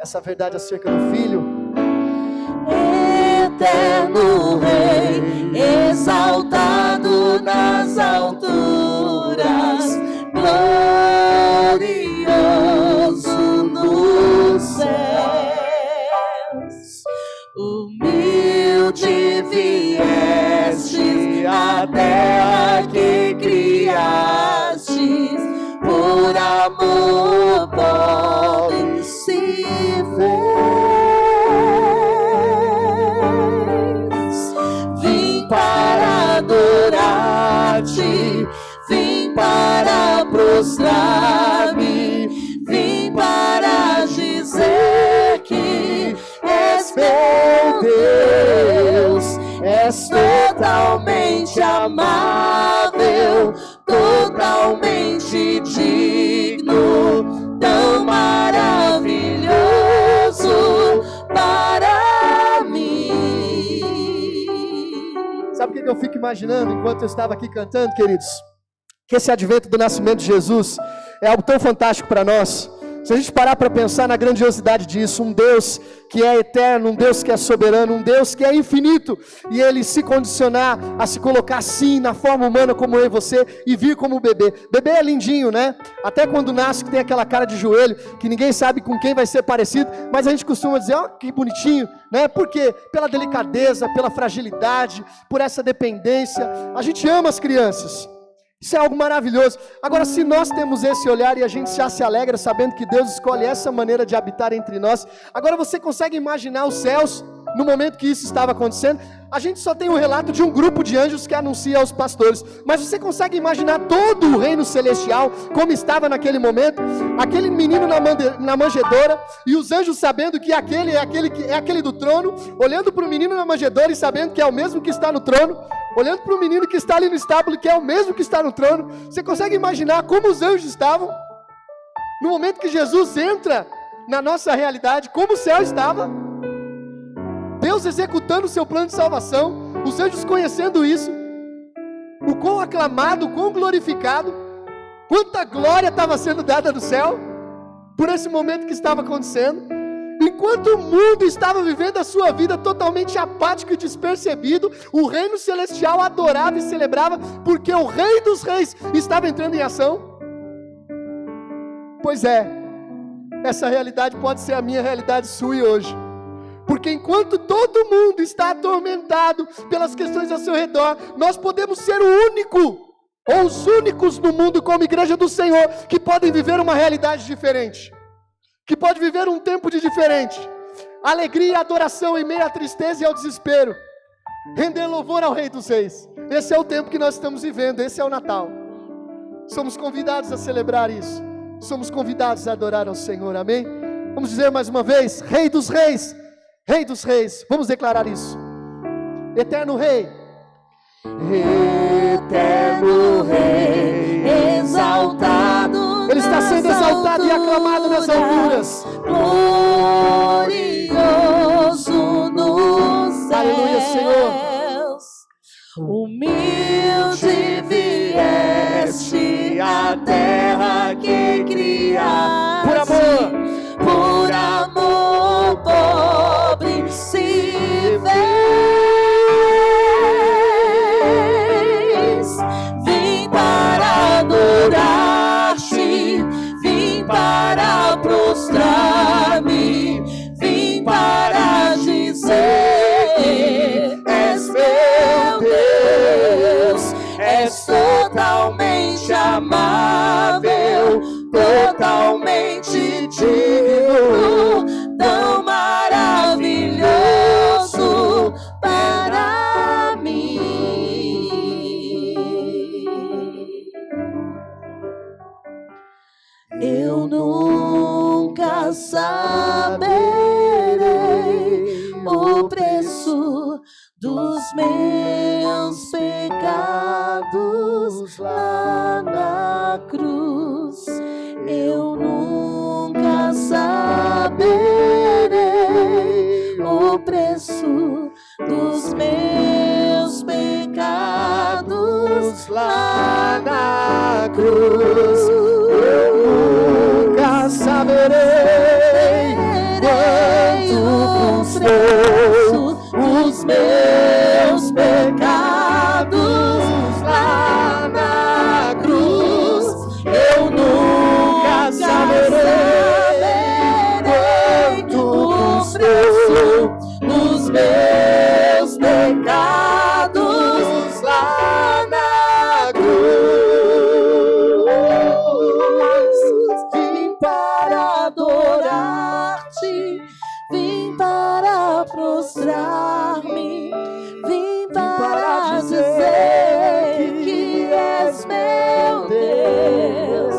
Essa verdade acerca do Filho. Eterno Rei, exaltado nas alturas, glorioso nos céus, humilde viestes à terra que criastes, por amor pobre se fez. Vim para adorar-te, vim para prostrar-me, vim para dizer que és meu Deus, és totalmente amável, totalmente digno, tão maravilhoso para mim. Sabe o que eu fico imaginando enquanto eu estava aqui cantando, queridos? Que esse advento do nascimento de Jesus é algo tão fantástico para nós. Se a gente parar para pensar na grandiosidade disso, um Deus que é eterno, um Deus que é soberano, um Deus que é infinito, e Ele se condicionar a se colocar assim, na forma humana como eu e você, e vir como bebê. Bebê é lindinho, né? Até quando nasce, que tem aquela cara de joelho, que ninguém sabe com quem vai ser parecido, mas a gente costuma dizer, ó, que bonitinho, né? Por quê? Pela delicadeza, pela fragilidade, por essa dependência. A gente ama as crianças. Isso é algo maravilhoso. Agora, se nós temos esse olhar e a gente já se alegra sabendo que Deus escolhe essa maneira de habitar entre nós, agora você consegue imaginar os céus? no momento que isso estava acontecendo. A gente só tem o relato de um grupo de anjos que anuncia aos pastores. Mas você consegue imaginar todo o reino celestial, como estava naquele momento? Aquele menino na manjedoura, e os anjos sabendo que aquele é aquele do trono, olhando para o menino na manjedoura e sabendo que é o mesmo que está no trono, olhando para o menino que está ali no estábulo, que é o mesmo que está no trono. Você consegue imaginar como os anjos estavam? No momento que Jesus entra na nossa realidade, como o céu estava? Deus executando o seu plano de salvação, os anjos conhecendo isso, o quão aclamado, o quão glorificado, quanta glória estava sendo dada no céu, por esse momento que estava acontecendo, enquanto o mundo estava vivendo a sua vida totalmente apático e despercebido, o reino celestial adorava e celebrava, porque o Rei dos Reis estava entrando em ação. Pois é, essa realidade pode ser a minha realidade sua e hoje. Porque enquanto todo mundo está atormentado pelas questões ao seu redor, nós podemos ser o único, ou os únicos no mundo como igreja do Senhor, que podem viver uma realidade diferente, que pode viver um tempo de diferente, alegria e adoração em meio à tristeza e ao desespero, render louvor ao Rei dos Reis. Esse é o tempo que nós estamos vivendo, esse é o Natal. Somos convidados a celebrar isso, somos convidados a adorar ao Senhor, amém? Vamos dizer mais uma vez, Rei dos Reis, Rei dos Reis, vamos declarar isso. Eterno Rei, Eterno Rei, exaltado. Ele está sendo exaltado e aclamado nas alturas. Glorioso nos céus. Aleluia, Senhor. Humilde vieste à terra que criaste. Por amor. Por amor, pobre se fez. Vim para adorar-te, vim para prostrar-me, vim para dizer: és meu Deus, és totalmente amável, totalmente digno, tão maravilhoso para mim. Eu nunca saberei o preço dos meus pecados lá na cruz. Eu nunca saberei o preço dos meus pecados lá na cruz. Eu nunca saberei quanto custou os meus pecados lá na cruz. Eu nunca saberei quanto custou os meus pecados lá na cruz. Vim para adorar-te, vim para prostrar-me, vim para dizer que és meu Deus,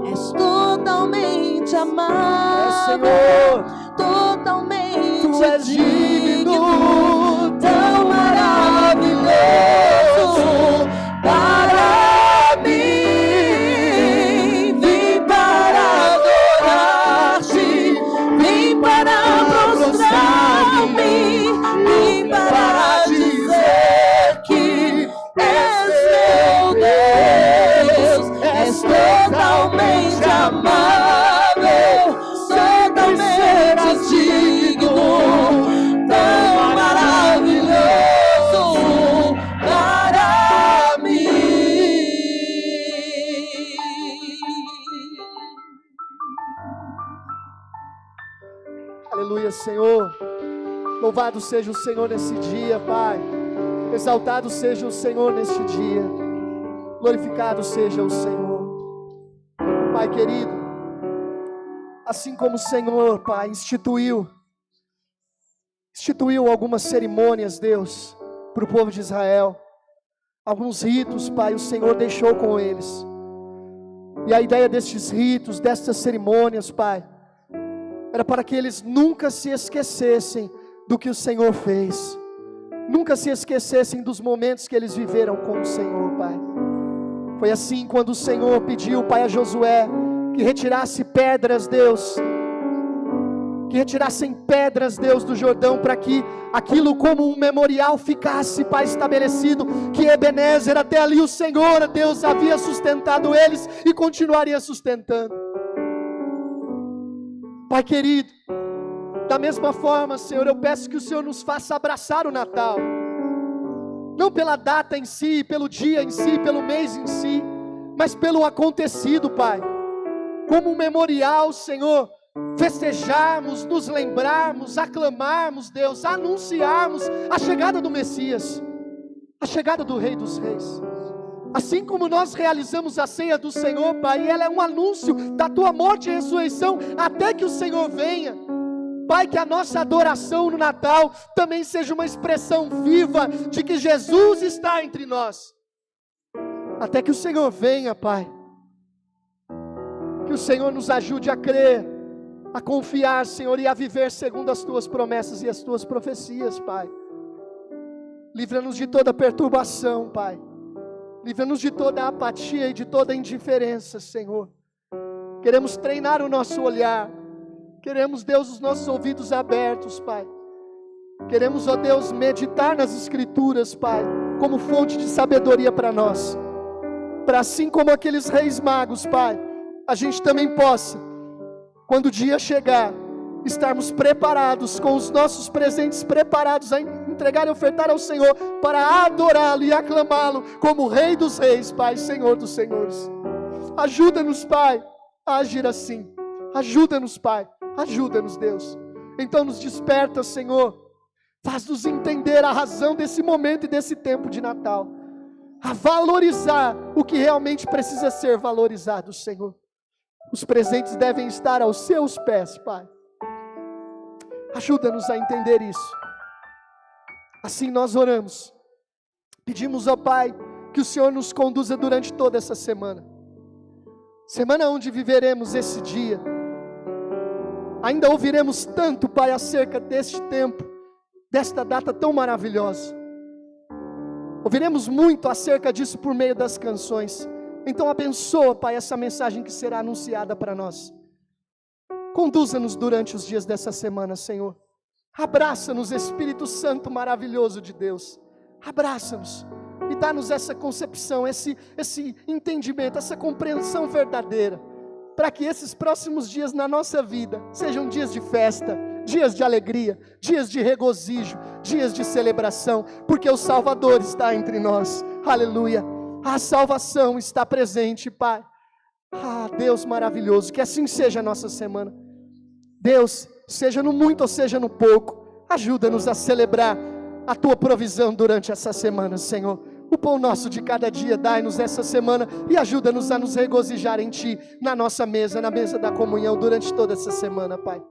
és totalmente amável, totalmente Tu és digno, tão maravilhoso para mim. Vim para adorar-te, vim para prostrar-me, vim para dizer que és meu Deus, és totalmente amável, totalmente digno, tão maravilhoso para mim. Aleluia, Senhor. Louvado seja o Senhor nesse dia, Pai. Exaltado seja o Senhor neste dia. Glorificado seja o Senhor. Pai querido, assim como o Senhor, Pai, instituiu instituiu algumas cerimônias, Deus, para o povo de Israel. Alguns ritos, Pai, o Senhor deixou com eles. E a ideia destes ritos, destas cerimônias, Pai, era para que eles nunca se esquecessem do que o Senhor fez. Nunca se esquecessem dos momentos que eles viveram com o Senhor, Pai. Foi assim quando o Senhor pediu, Pai, a Josué que retirasse pedras, Deus. Que retirassem pedras, Deus, do Jordão, para que aquilo como um memorial ficasse, Pai, estabelecido, que Ebenezer, até ali o Senhor, Deus, havia sustentado eles e continuaria sustentando. Pai querido, da mesma forma, Senhor, eu peço que o Senhor nos faça abraçar o Natal, não pela data em si, pelo dia em si, pelo mês em si, mas pelo acontecido, Pai, como um memorial, Senhor, festejarmos, nos lembrarmos, aclamarmos, Deus, anunciarmos a chegada do Messias, a chegada do Rei dos Reis. Assim como nós realizamos a ceia do Senhor, Pai, ela é um anúncio da Tua morte e ressurreição, até que o Senhor venha. Pai, que a nossa adoração no Natal também seja uma expressão viva de que Jesus está entre nós, até que o Senhor venha, Pai. Que o Senhor nos ajude a crer, a confiar, Senhor, e a viver segundo as Tuas promessas e as Tuas profecias, Pai. Livra-nos de toda perturbação, Pai. Livra-nos de toda apatia e de toda indiferença, Senhor. Queremos treinar o nosso olhar. Queremos, Deus, os nossos ouvidos abertos, Pai. Queremos, ó Deus, meditar nas Escrituras, Pai, como fonte de sabedoria para nós. Para assim como aqueles reis magos, Pai, a gente também possa, quando o dia chegar, estarmos preparados, com os nossos presentes preparados a entregar e ofertar ao Senhor, para adorá-lo e aclamá-lo como Rei dos Reis, Pai, Senhor dos Senhores. Ajuda-nos, Pai, a agir assim. Ajuda-nos, Pai, ajuda-nos, Deus. Então nos desperta, Senhor, faz-nos entender a razão desse momento e desse tempo de Natal, a valorizar o que realmente precisa ser valorizado, Senhor. Os presentes devem estar aos Seus pés, Pai. Ajuda-nos a entender isso. Assim nós oramos. Pedimos, ó Pai, que o Senhor nos conduza durante toda essa semana. Semana onde viveremos esse dia. Ainda ouviremos tanto, Pai, acerca deste tempo, desta data tão maravilhosa. Ouviremos muito acerca disso por meio das canções. Então abençoa, Pai, essa mensagem que será anunciada para nós. Conduza-nos durante os dias dessa semana, Senhor. Abraça-nos, Espírito Santo maravilhoso de Deus. Abraça-nos e dá-nos essa concepção, esse entendimento, essa compreensão verdadeira, para que esses próximos dias na nossa vida sejam dias de festa, dias de alegria, dias de regozijo, dias de celebração, porque o Salvador está entre nós. Aleluia. A salvação está presente, Pai. Ah, Deus maravilhoso, que assim seja a nossa semana. Deus, seja no muito ou seja no pouco, ajuda-nos a celebrar a Tua provisão durante essa semana, Senhor. O pão nosso de cada dia, dai-nos essa semana e ajuda-nos a nos regozijar em Ti, na nossa mesa, na mesa da comunhão, durante toda essa semana, Pai.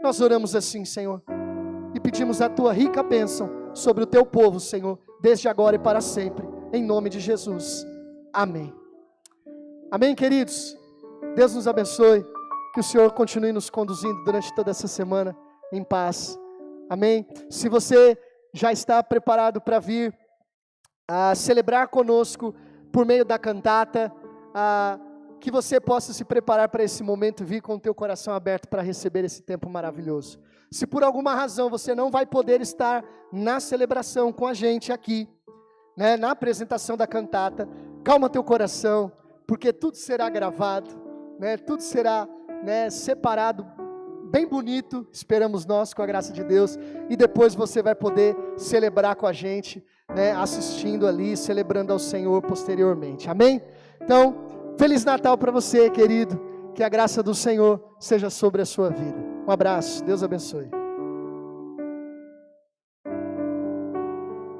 Nós oramos assim, Senhor, e pedimos a Tua rica bênção sobre o Teu povo, Senhor, desde agora e para sempre, em nome de Jesus. Amém. Amém, queridos? Deus nos abençoe, que o Senhor continue nos conduzindo durante toda essa semana em paz. Amém? Se você já está preparado para vir a celebrar conosco por meio da cantata, que você possa se preparar para esse momento e vir com o teu coração aberto para receber esse tempo maravilhoso. Se por alguma razão você não vai poder estar na celebração com a gente aqui, né, na apresentação da cantata, calma teu coração, porque tudo será gravado, né, tudo será, né, separado, bem bonito, esperamos nós, com a graça de Deus, e depois você vai poder celebrar com a gente, né, assistindo ali, celebrando ao Senhor posteriormente, amém? Então, Feliz Natal para você, querido, que a graça do Senhor seja sobre a sua vida. Um abraço, Deus abençoe.